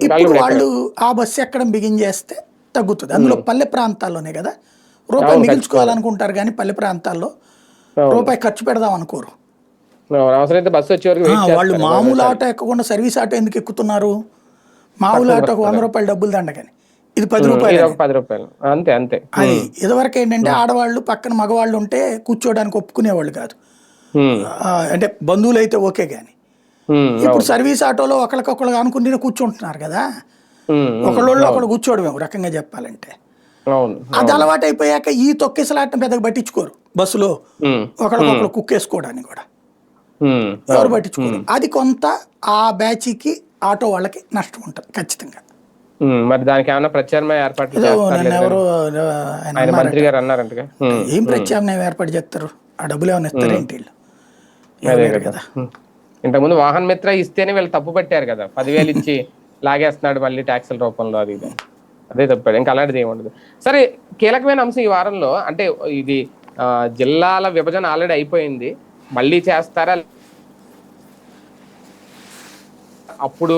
ఇప్పుడు వాళ్ళు ఆ బస్సు ఎక్కడం బిగిన్ చేస్తే తగ్గుతుంది. అందులో పల్లె ప్రాంతాల్లోనే కదా రూపాయి మిగిల్చుకోవాలనుకుంటారు, కానీ పల్లె ప్రాంతాల్లో రూపాయి ఖర్చు పెడదాం అనుకోరు వాళ్ళు. మామూలు ఆటో ఎక్కకుండా సర్వీస్ ఆటో ఎందుకు ఎక్కుతున్నారు? మామూలు ఆటోకి 100 రూపాయలు డబ్బులు దండగాని, ఇది 10 రూపాయలు. అంతే అంతే. అది ఇదివరకు ఏంటంటే ఆడవాళ్ళు పక్కన మగవాళ్ళు ఉంటే కూర్చోడానికి ఒప్పుకునేవాళ్ళు కాదు, అంటే బంధువులు అయితే ఓకే గాని. ఇప్పుడు సర్వీస్ ఆటోలో ఒకరికొకరు అనుకుంటే కూర్చుంటున్నారు కదా, ఒకళ్ళు కూర్చోవడం రకంగా చెప్పాలంటే. అది అలవాటు అయిపోయాక ఈ తొక్కేసలాటం పెద్దగా పట్టించుకోరు బస్సులో, ఒకరికొకరు కుక్కేసుకోవడానికి కూడా ఎవరు పట్టించుకోరు. అది కొంత ఆ బ్యాచ్కి ఆటో వాళ్ళకి నష్టం ఉంటుంది ఖచ్చితంగా. మరి దానికి ఏమైనా ప్రత్యామ్నాయ ఏర్పాట్లు మంత్రి గారు అన్నారంట? ఏం ప్రత్యామ్నాయం ఏర్పాటు చేస్తారు? ఆ డబ్బులు ఏమైనా ఇస్తారు ఏంటి వీళ్ళు? కదా ఇంతకుముందు వాహన మిత్ర ఇస్తేనే వీళ్ళు తప్పు పట్టారు కదా, 10,000 ఇచ్చి లాగేస్తున్నాడు మళ్ళీ ట్యాక్సుల రూపంలో, అది అదే తప్పాడు. ఇంకా అలాంటిది ఏమి ఉండదు. సరే, కీలకమైన అంశం ఈ వారంలో అంటే ఇది జిల్లాల విభజన ఆల్రెడీ అయిపోయింది, మళ్ళీ చేస్తారా? అప్పుడు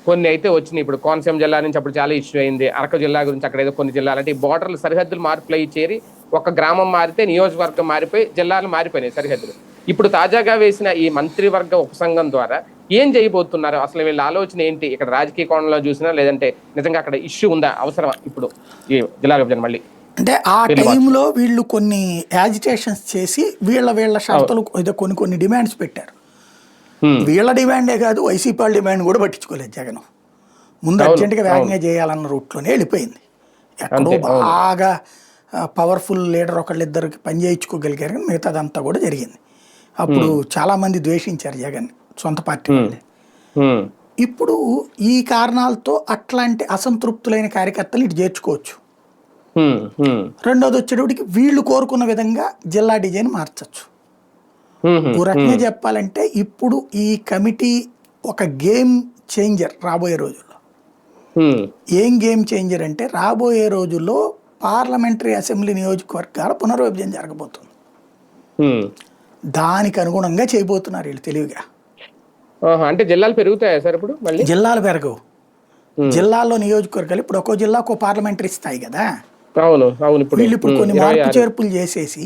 కొన్ని అయితే వచ్చినాయి. ఇప్పుడు కోనసీమ జిల్లా నుంచి అప్పుడు చాలా ఇష్యూ అయింది. అరకు జిల్లా గురించి అక్కడ ఏదో కొన్ని జిల్లాలు అంటే బోర్డర్లు సరిహద్దులు మార్పులు అయ్యి చేరి ఒక గ్రామం మారితే నియోజకవర్గం మారిపోయి జిల్లాలు మారిపోయినాయి సరిహద్దులు. ఇప్పుడు తాజాగా వేసిన ఈ మంత్రివర్గ ఉపసంఘం ద్వారా ఏం చేయబోతున్నారు? అసలు వీళ్ళ ఆలోచన ఏంటి? ఇక్కడ రాజకీయ కోణంలో చూసినా, లేదంటే నిజంగా అక్కడ ఇష్యూ ఉందా, అవసరం ఇప్పుడు ఈ జిల్లా విభజన మళ్ళీ? అంటే ఆ టైంలో వీళ్ళు కొన్ని యాజిటేషన్స్ చేసి వీళ్ళ షరతులు ఏదో కొన్ని డిమాండ్స్ పెట్టారు. వీళ్ళ డిమాండే కాదు, వైసీపీ వాళ్ళ డిమాండ్ కూడా పట్టించుకోలేదు జగన్. ముందు అర్జెంటుగా వేగంగా చేయాలన్న రూట్లోనే వెళ్ళిపోయింది. ఎక్కడో బాగా పవర్ఫుల్ లీడర్ ఒకళ్ళిద్దరికి పని చేయించుకోగలిగారు, కానీ మిగతాదంతా కూడా జరిగింది. అప్పుడు చాలా మంది ద్వేషించారు జగన్, సొంత పార్టీ వాళ్ళే. ఇప్పుడు ఈ కారణాలతో అట్లాంటి అసంతృప్తులైన కార్యకర్తలు ఇటు చేర్చుకోవచ్చు. రెండోది వచ్చేటప్పటికి వీళ్ళు కోరుకున్న విధంగా జిల్లా డిజైన్ మార్చచ్చు. ఓ రకంగా చెప్పాలంటే ఇప్పుడు ఈ కమిటీ ఒక గేమ్ చేంజర్ రాబోయే రోజుల్లో. ఏం గేమ్ చేంజర్ అంటే, రాబోయే రోజుల్లో పార్లమెంటరీ అసెంబ్లీ నియోజకవర్గాల పునర్విభజన జరగబోతుంది. దానికి అనుగుణంగా చేయబోతున్నారు వీళ్ళు తెలివిగా. అంటే జిల్లాలు పెరుగుతాయా సార్ ఇప్పుడు? మళ్ళీ జిల్లాలు పెరగవు. జిల్లాల్లో నియోజకవర్గాలు ఇప్పుడు ఒక్కో జిల్లాకు పార్లమెంటరీ స్థాయి కదా. అవును అవును ఇప్పుడు వీళ్ళు ఇప్పుడు కొన్ని మార్పు 26. చేర్పులు చేసేసి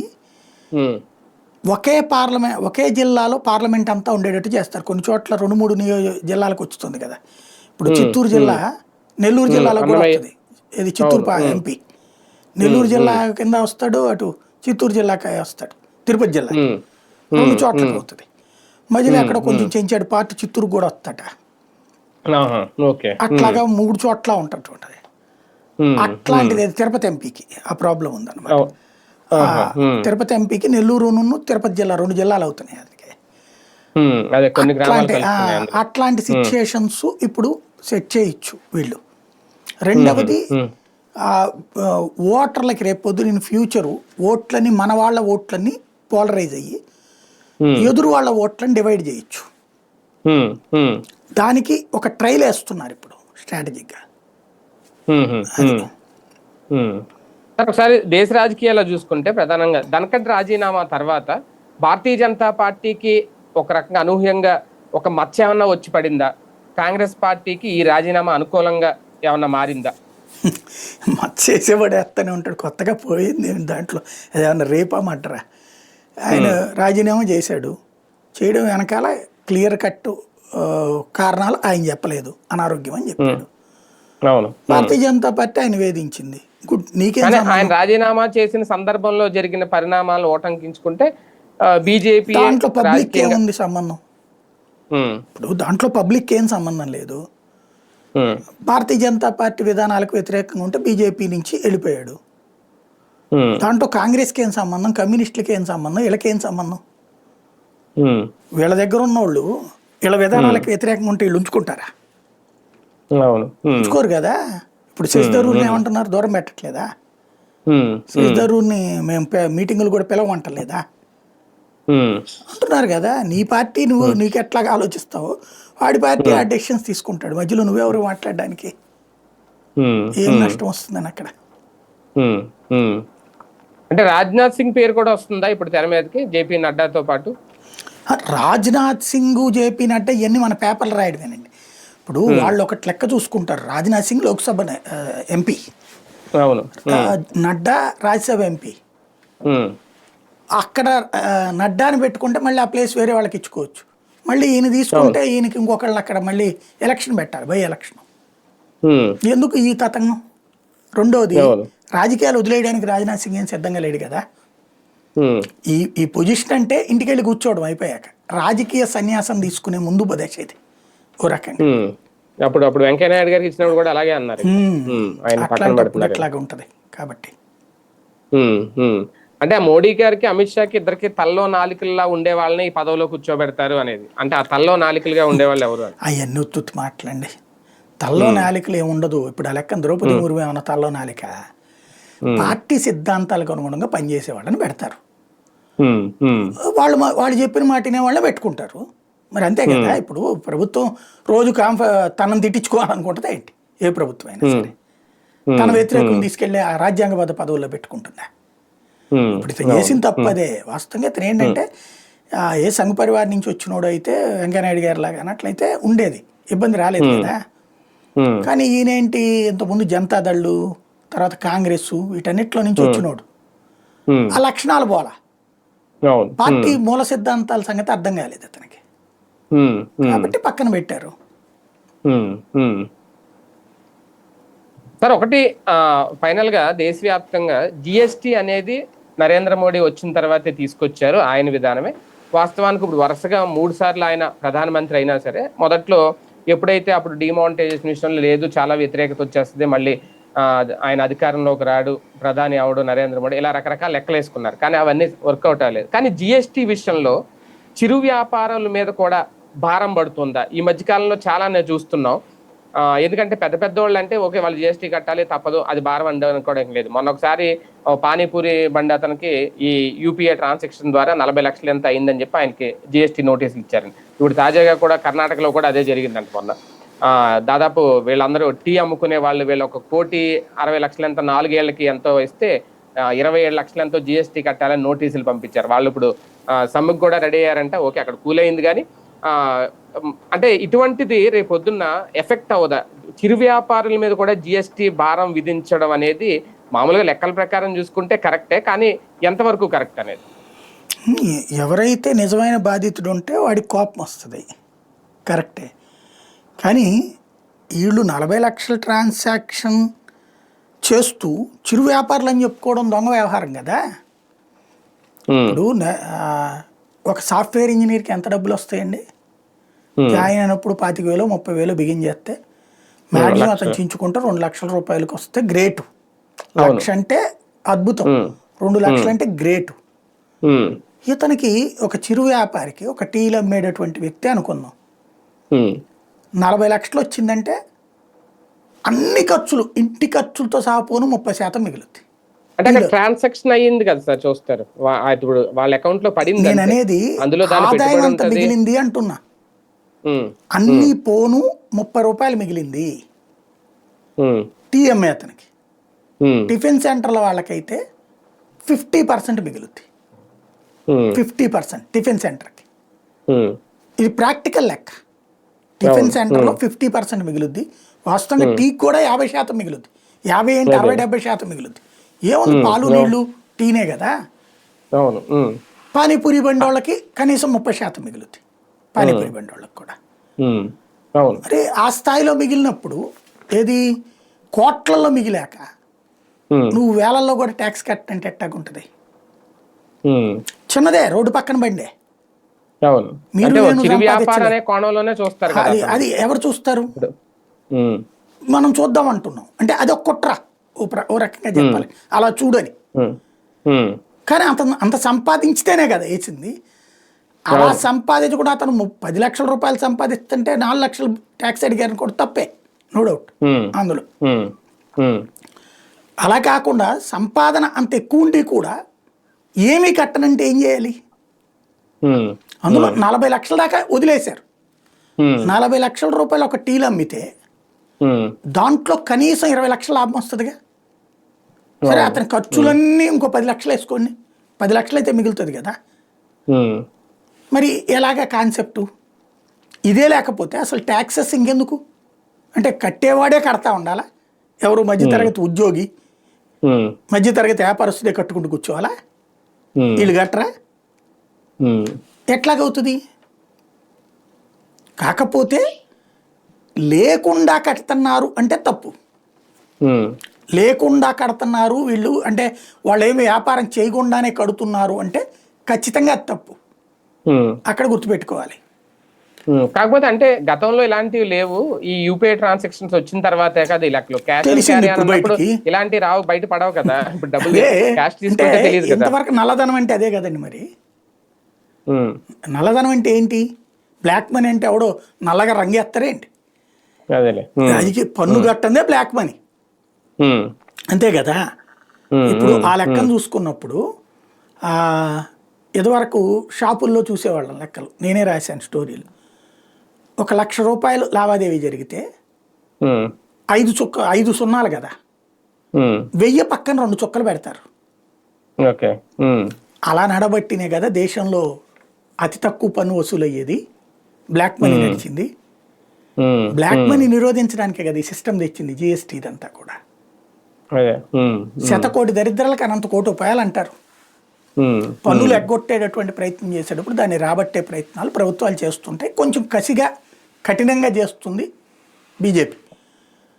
ఒకే జిల్లాలో పార్లమెంట్ అంతా ఉండేటట్టు చేస్తారు. కొన్ని చోట్ల 2-3 జిల్లాలకు వస్తుంది కదా. ఇప్పుడు చిత్తూరు జిల్లా నెల్లూరు జిల్లాలో కూడా అన్నమయ్య. వస్తుంది. ఇది చిత్తూరు అవును. ఎంపీ నెల్లూరు జిల్లా కింద వస్తాడు, అటు చిత్తూరు జిల్లాకి వస్తాడు, తిరుపతి జిల్లాకి 2 చోట్లకి అవుతుంది. మధ్యలో అక్కడ కొంచెం చెంచాడు పార్టీ చిత్తూరు కూడా వస్తాట. ఓకే. అట్లాగా 3 చోట్ల ఉంటుంటుంది. అట్లాంటిది తిరుపతి ఎంపీకి ఆ ప్రాబ్లం ఉందన్నమాట. తిరుపతి ఎంపీకి నెల్లూరును తిరుపతి జిల్లా 2 జిల్లాలు అవుతున్నాయి. అదే కొన్ని గ్రామాలు అట్లాంటి కలుస్తున్నాయి అందులో. అట్లాంటి సిచ్యుయేషన్స్ ఇప్పుడు సెట్ చేయొచ్చు వీళ్ళు. రెండవది ఓటర్లకి రేపు పొద్దున ఫ్యూచరు ఓట్లని మన వాళ్ళ ఓట్లని పోలరైజ్ అయ్యి ఎదురు వాళ్ళ ఓట్లని డివైడ్ చేయొచ్చు. దానికి ఒక ట్రైల్ వేస్తున్నారు ఇప్పుడు స్ట్రాటజిక్గా. ఒకసారి దేశ రాజకీయాల్లో చూసుకుంటే ప్రధానంగా ధనకడ్ రాజీనామా తర్వాత భారతీయ జనతా పార్టీకి ఒక రకంగా అనూహ్యంగా ఒక మచ్చ ఏమన్నా వచ్చి పడిందా? కాంగ్రెస్ పార్టీకి ఈ రాజీనామా అనుకూలంగా ఏమన్నా మారిందా? చేసేవాడేస్తూనే ఉంటాడు, కొత్తగా పోయింది దాంట్లో. ఏమన్నా రేపమంటారా? ఆయన రాజీనామా చేశాడు, చేయడం వెనకాల క్లియర్ కట్ కారణాలు ఆయన చెప్పలేదు, అనారోగ్యం అని చెప్పాడు. అవును. భారతీయ జనతా పార్టీ ఆయన వేధించింది. గుడ్, నీకేం ఆయన రాజీనామా చేసిన సందర్భంలో జరిగిన పరిణామాలు ఓటంకించుకుంటే బీజేపీ దాంట్లో పబ్లిక్ ఏముంది సంబంధం? ఇప్పుడు దాంట్లో పబ్లిక్ ఏం సంబంధం లేదు. భారతీయ జనతా పార్టీ విధానాలకు వ్యతిరేకంగా ఉంటే బీజేపీ నుంచి వెళ్ళిపోయాడు. దాంట్లో కాంగ్రెస్కి ఏం సంబంధం, కమ్యూనిస్టులకి ఏం సంబంధం, వీళ్ళకేం సంబంధం? వీళ్ళ దగ్గర ఉన్నోళ్ళు వీళ్ళ విధానాలకు వ్యతిరేకంగా ఉంటే వీళ్ళు ఉంచుకుంటారా? ఉంచుకోరు కదా. ఇప్పుడు శశిధరూర్ని ఏమంటున్నారు, దూరం పెట్టట్లేదా? శశిధరూర్ని మేము మీటింగులు కూడా పిలవమంటలేదా అంటున్నారు కదా. నీ పార్టీ నీకు ఎట్లా ఆలోచిస్తావో వాడి పార్టీ ఆ డెసిషన్స్ తీసుకుంటాడు. మధ్యలో నువ్వెవరు మాట్లాడడానికి? ఏం నష్టం వస్తుందని అక్కడ. అంటే రాజ్నాథ్ సింగ్ పేరు కూడా వస్తుందా ఇప్పుడు తెర మీదకి జేపీ నడ్డాతో పాటు? రాజ్నాథ్ సింగ్, జేపీ నడ్డా ఇవన్నీ మన పేపర్లు రాయడమేనండి. ఇప్పుడు వాళ్ళు ఒకటి లెక్క చూసుకుంటారు. Rajnath Singh Lok Sabha MP, Nadda Rajya Sabha MP. అక్కడ నడ్డాని పెట్టుకుంటే మళ్ళీ ఆ ప్లేస్ వేరే వాళ్ళకి ఇచ్చుకోవచ్చు. మళ్ళీ ఈయన తీసుకుంటే ఈయనకి ఇంకొకళ్ళు అక్కడ మళ్ళీ ఎలక్షన్ పెట్టాలి, బై ఎలక్షన్. ఎందుకు ఈ తతంగం? రెండోది, రాజకీయాలు వదిలేయడానికి రాజ్నాథ్ సింగ్ ఏం సిద్ధంగా లేడు కదా. ఈ పొజిషన్ అంటే ఇంటికి వెళ్ళి కూర్చోవడం అయిపోయాక రాజకీయ సన్యాసం తీసుకునే ముందు దశ ఇది ఓ రకంగా. అప్పుడు వెంకయ్య నాయుడు గారికి ఇచ్చినప్పుడు కూడా అలాగే అన్నారు. ఇట్లాగా ఉంటది కాబట్టి. అంటే మోడీ గారికి అమిత్ షాకి ఇద్దరికి తల్లో నాలికల్లా ఉండే వాళ్ళని ఈ పదవిలో కూర్చోబెడతారు అనేది, అంటే ఆ తల్లో నాలికలుగా ఉండేవాళ్ళు ఎవరు? అవన్నీ ఉత్తుత్తి మాటలండి. తల్లో నాలికలు ఏముండదు. ఇప్పుడు ఆ లెక్క ద్రౌపది ముర్ము ఏమన్నా తల్లో నాలిక? పార్టీ సిద్ధాంతాలకు అనుగుణంగా పనిచేసే వాళ్ళని పెడతారు. వాళ్ళు చెప్పిన మాటనే వాళ్ళని పెట్టుకుంటారు. మరి అంతే కదా. ఇప్పుడు ప్రభుత్వం రోజు తనను తిట్టించుకోవాలనుకుంటుందా ఏంటి? ఏ ప్రభుత్వం అయినా సరే తన వ్యతిరేకం తీసుకెళ్లి ఆ రాజ్యాంగబద్ధ పదవుల్లో పెట్టుకుంటుందా? ఇప్పుడు ఇతను చేసిన తప్పదే. వాస్తవంగా ఇతను ఏంటంటే ఏ సంఘ పరివార్ నుంచి వచ్చినోడు అయితే వెంకయ్యనాయుడు గారి లాగా అన్నట్లయితే ఉండేది, ఇబ్బంది రాలేదు కదా. కానీ ఈయనేంటి, ఇంతకుముందు జనతాదళ్ళు, తర్వాత కాంగ్రెస్, వీటన్నిటిలో నుంచి వచ్చినోడు. ఆ లక్షణాలు పోలా, పార్టీ మూల సిద్ధాంతాల సంగతి అర్థం కాలేదు అతనికి, కాబట్టి పక్కన పెట్టారు. సార్ ఒకటి ఫైనల్ గా దేశవ్యాప్తంగా జిఎస్టి అనేది నరేంద్ర మోడీ వచ్చిన తర్వాతే తీసుకొచ్చారు, ఆయన విధానమే. వాస్తవానికి ఇప్పుడు వరుసగా 3 సార్లు ఆయన ప్రధానమంత్రి అయినా సరే మొదట్లో ఎప్పుడైతే అప్పుడు డిమానిటైజేషన్ విషయంలో లేదు, చాలా వ్యతిరేకత వచ్చేస్తుంది, మళ్ళీ ఆయన అధికారంలోకి రాడు, ప్రధాని అవడు నరేంద్ర మోడీ, ఇలా రకరకాల లెక్కలు వేసుకున్నారు. కానీ అవన్నీ వర్కౌట్ అవ్వలేదు. కానీ జిఎస్టి విషయంలో చిరు వ్యాపారాల మీద కూడా భారం పడుతుందా? ఈ మధ్యకాలంలో చాలా నేను చూస్తున్నాం. ఎందుకంటే పెద్ద పెద్ద వాళ్ళు అంటే ఓకే, వాళ్ళు జిఎస్టీ కట్టాలి, తప్పదు, అది భారం అనుకోవడం లేదు. మొన్న ఒకసారి పానీపూరి బండి అతనికి ఈ యూపీఐ ట్రాన్సాక్షన్ ద్వారా 40 లక్షలు ఎంత అయిందని చెప్పి ఆయనకి జిఎస్టీ నోటీసులు ఇచ్చారండి. ఇప్పుడు తాజాగా కూడా కర్ణాటకలో కూడా అదే జరిగిందంట. మొన్న దాదాపు వీళ్ళందరూ టీ అమ్ముకునే వాళ్ళు వీళ్ళు 1,60,60 లక్షలు ఎంత 4 ఏళ్లకి ఎంతో ఇస్తే 27 లక్షలు ఎంతో జిఎస్టీ కట్టాలని నోటీసులు పంపించారు. వాళ్ళు ఇప్పుడు సమ్మెకు కూడా రెడీ అయ్యారంట. ఓకే, అక్కడ కూల్ అయింది. కానీ అంటే ఇటువంటిది రేపు పొద్దున్న ఎఫెక్ట్ అవ్వదా? చిరు వ్యాపారుల మీద కూడా జిఎస్టీ భారం విధించడం అనేది మామూలుగా లెక్కల ప్రకారం చూసుకుంటే కరెక్టే, కానీ ఎంతవరకు కరెక్ట్ అనేది. ఎవరైతే నిజమైన బాధితుడు ఉంటే వాడికి కోపం వస్తుంది, కరెక్టే. కానీ వీళ్ళు 40 లక్షల ట్రాన్సాక్షన్ చేస్తూ చిరు వ్యాపారులు అని చెప్పుకోవడం దొంగ వ్యవహారం కదా. ఇప్పుడు ఒక సాఫ్ట్వేర్ ఇంజనీర్కి ఎంత డబ్బులు వస్తాయండి? జాయిన్ అయినప్పుడు 25,000 30,000 బిగిన్ చేస్తే మ్యాక్సిమం అతను చించుకుంటే 2 లక్షల రూపాయలకు వస్తే గ్రేటు. 1,00,000 అంటే అద్భుతం, 2 లక్షలు అంటే గ్రేటు. ఇతనికి ఒక చిరు వ్యాపారికి, ఒక టీలు అమ్మేటటువంటి వ్యక్తి అనుకుందాం, 40 లక్షలు వచ్చిందంటే అన్ని ఖర్చులు, ఇంటి ఖర్చులతో సహా పోను 30% మిగులుద్ది. అంటే అక్కడ ట్రాన్సాక్షన్ అయ్యింది కదా సార్, చూస్తారు ఇప్పుడు వాళ్ళ అకౌంట్ లో పడింది. నేను అనేది ఆదాయం అంత మిగిలింది అంటున్నా. అన్ని పోను 30 రూపాయలు మిగిలింది టీ అమ్మే అతనికి. టిఫిన్ సెంటర్ల వాళ్ళకైతే 50% మిగులుద్ది, 50% టిఫిన్ సెంటర్కి. ఇది ప్రాక్టికల్ లెక్క. టిఫిన్ సెంటర్లో 50% మిగులుద్ది. వాస్తవంగా టీకి కూడా 50% మిగులుద్ది. 50 ఏంటి 60-70% మిగులుద్ది. ఏముంది, పాలు నీళ్లు టీనే కదా. పానీపూరి బండి వాళ్ళకి కనీసం 30% మిగులుద్ది, పానీపూరి బండి వాళ్ళకి కూడా. మరి ఆ స్థాయిలో మిగిలినప్పుడు ఏది కోట్లలో మిగిలాక నువ్వు వేలల్లో కూడా ట్యాక్స్ కట్టంటే ఎట్టాగుంటది? చిన్నదే, రోడ్డు పక్కన బండే. అది ఎవరు చూస్తారు? మనం చూద్దాం అంటున్నాం అంటే అది ఒక కుట్ర, ఓ రకంగా చెప్పాలి, అలా చూడని. కానీ అంత సంపాదించితేనే కదా వేసింది. అలా సంపాదించి కూడా అతను 10 లక్షల రూపాయలు సంపాదిస్తుంటే 4 లక్షలు ట్యాక్స్ అడిగారని కూడా తప్పే, నో డౌట్ అందులో. అలా కాకుండా సంపాదన అంత ఎక్కువ ఉండి కూడా ఏమీ కట్టనంటే ఏం చేయాలి? అందులో 40 లక్షల దాకా వదిలేశారు. 40 లక్షల రూపాయలు ఒక టీలు అమ్మితే దాంట్లో కనీసం 20 లక్షల లాభం వస్తుందిగా. సరే, అతని ఖర్చులన్నీ ఇంకో 10 లక్షలు వేసుకోండి, 10 లక్షలు అయితే మిగులుతుంది కదా. మరి ఎలాగా కాన్సెప్టు? ఇదే లేకపోతే అసలు ట్యాక్సెస్ ఇంకెందుకు? అంటే కట్టేవాడే కడతా ఉండాలా? ఎవరు మధ్యతరగతి ఉద్యోగి, మధ్యతరగతి వ్యాపారస్తుడే కట్టుకుంటూ కూర్చోవాలా? వీళ్ళు కట్టరా? ఎట్లాగవుతుంది? కాకపోతే లేకుండా కడుతున్నారు అంటే తప్పు. లేకుండా కడుతున్నారు వీళ్ళు అంటే వాళ్ళు ఏమి వ్యాపారం చేయకుండానే కడుతున్నారు అంటే ఖచ్చితంగా అది తప్పు. అక్కడ గుర్తుపెట్టుకోవాలి. కాకపోతే అంటే గతంలో ఇలాంటివి లేవు, ఈ యూపీఐ ట్రాన్సాక్షన్స్ వచ్చిన తర్వాతే కదా ఇలాంటిలో క్యాష్ ఇలాంటి రావు, బయట పడవు కదా. ఇప్పుడు డబ్బులు క్యాష్ తీసుకుంటే తెలియదు కదా. ఇంతవరకు నల్లధనం అంటే అదే కదండి. మరి నల్లధనం అంటే ఏంటి? బ్లాక్ మనీ అంటే ఎవడో నల్లగా రంగేస్తారేంటి? రాజకీయ పన్ను కట్టందే బ్లాక్ మనీ, అంతే కదా. ఇప్పుడు ఆ లెక్కను చూసుకున్నప్పుడు ఇదివరకు షాపుల్లో చూసేవాళ్ళం లెక్కలు, నేనే రాశాను స్టోరీలు. 1,00,000 రూపాయలు లావాదేవీ జరిగితే 5 సున్నాలు కదా, 1000 పక్కన 2 చుక్కలు పెడతారు. అలా నడబట్టినే కదా దేశంలో అతి తక్కువ పన్ను వసూలు అయ్యేది, బ్లాక్ మనీ నడిచింది. బ్లాక్ మనీ నిరోధించడానికే కదా ఈ సిస్టమ్ తెచ్చింది జిఎస్టీ. ఇదంతా కూడా 100 కోటి దరిద్రాలకు అనంత కోటి ఉపాయాలు అంటారు. పన్నులు ఎగ్గొట్టేటటువంటి ప్రయత్నం చేసేటప్పుడు దాన్ని రాబట్టే ప్రయత్నాలు ప్రభుత్వాలు చేస్తుంటాయి. కొంచెం కసిగా కఠినంగా చేస్తుంది బీజేపీ.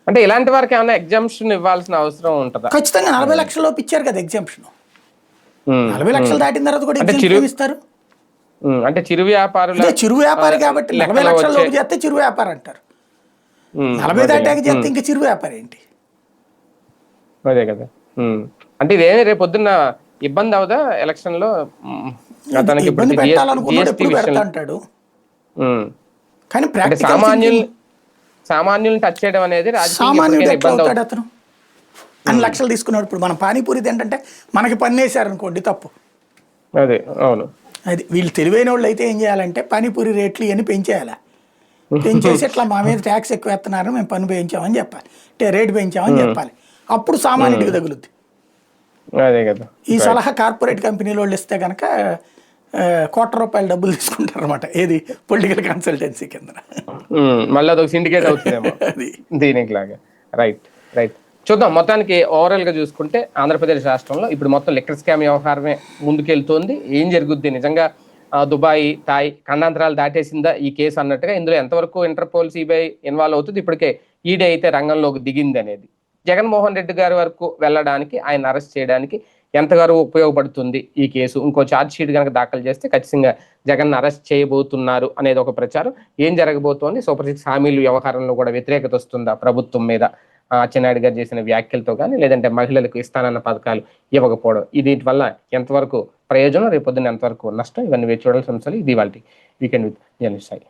అంటే ఇలాంటి వారికి ఏమైనా ఎగ్జామ్షన్ ఇవ్వాల్సిన అవసరం ఉంటుందా? ఖచ్చితంగా 40 లక్షలలోపు ఇచ్చారు కదా ఎగ్జామ్షన్. 40 లక్షలు దాటిన తర్వాత కూడా ఎగ్జామ్షన్ ఇస్తారు. అంటే చిరు వ్యాపారి కాబట్టి 40 లక్షల లోపు చేస్తే చిరు వ్యాపారం అంటారు. 40 దాటాక చేస్తే ఇంకా చిరు వ్యాపారం ఏంటి? అదే కదా. అంటే ఇదేమి రేపు పొద్దున్న ఇబ్బంది అవుదా ఎలక్షన్ లో? అతనికి ఇబ్బంది పెట్టాలనుకున్నాడు, ఎప్పుడు పెడతా అంటాడు. కానీ సామాన్యుల్ని టచ్ చేయడం అనేది సామాన్యుడు ఎట్లా అవుతాడు అతను? అన్ని లక్షలు తీసుకున్నాడు. ఇప్పుడు మన పానీపూరి ఏంటంటే మనకి పన్నేశారు అనుకోండి, తప్పు. అదే, అవును. అది వీళ్ళు తెలివైన వాళ్ళు అయితే ఏం చేయాలంటే పానీపూరి రేట్లు ఇవన్నీ పెంచేయాలి. పెంచేసి ఇట్లా మా మీద ట్యాక్స్ ఎక్కువ వేస్తున్నారు, మేము పన్ను పెంచామని చెప్పాలి, రేటు పెంచామని చెప్పాలి. అప్పుడు సామాన్యుడికి తగులుద్ది. అదే కదా. ఈ సలహా కార్పొరేట్ కంపెనీల వాళ్ళు ఇస్తే కనుక ₹1,00,00,000 డబ్బులు తీసుకుంటారు అనమాట. ఏది పొలిటికల్ కన్సల్టెన్సీ కింద. మళ్ళీ అదొక సిండికేట్ అవుతుందేమో దీనికి లాగా. రైట్. చూద్దాం. మొత్తానికి ఓవరాల్ గా చూసుకుంటే ఆంధ్రప్రదేశ్ రాష్ట్రంలో ఇప్పుడు మొత్తం లిక్కర్ స్కామ్ వ్యవహారమే ముందుకెళ్తోంది. ఏం జరుగుద్ది నిజంగా దుబాయ్, థాయ్ ఖండాంతరాలు దాటేసిందా ఈ కేసు అన్నట్టుగా, ఇందులో ఎంతవరకు ఇంటర్పోల్, సిబిఐ ఇన్వాల్వ్ అవుతుంది, ఇప్పటికే ఈడీ అయితే రంగంలోకి దిగింది అనేది. జగన్మోహన్ రెడ్డి గారి వరకు వెళ్ళడానికి, ఆయన అరెస్ట్ చేయడానికి ఎంతవరకు ఉపయోగపడుతుంది ఈ కేసు? ఇంకో ఛార్జ్ షీట్ కనుక దాఖలు చేస్తే ఖచ్చితంగా జగన్ అరెస్ట్ చేయబోతున్నారు అనేది ఒక ప్రచారం. ఏం జరగబోతోంది? సూపర్ 6 హామీలు వ్యవహారంలో కూడా వ్యతిరేకత వస్తుందా ప్రభుత్వం మీద అచ్చెన్నాయుడు గారు చేసిన వ్యాఖ్యలతో కానీ, లేదంటే మహిళలకు ఇస్తానన్న పథకాలు ఇవ్వకపోవడం, దీని వల్ల ఎంతవరకు ప్రయోజనం, రేపొద్దున ఎంతవరకు నష్టం, ఇవన్నీ వేచి చూడాల్సిన అంశాలు. ఇది ఇవాల్టి వీకెండ్ విత్ జర్నలిస్ట్ సాయి.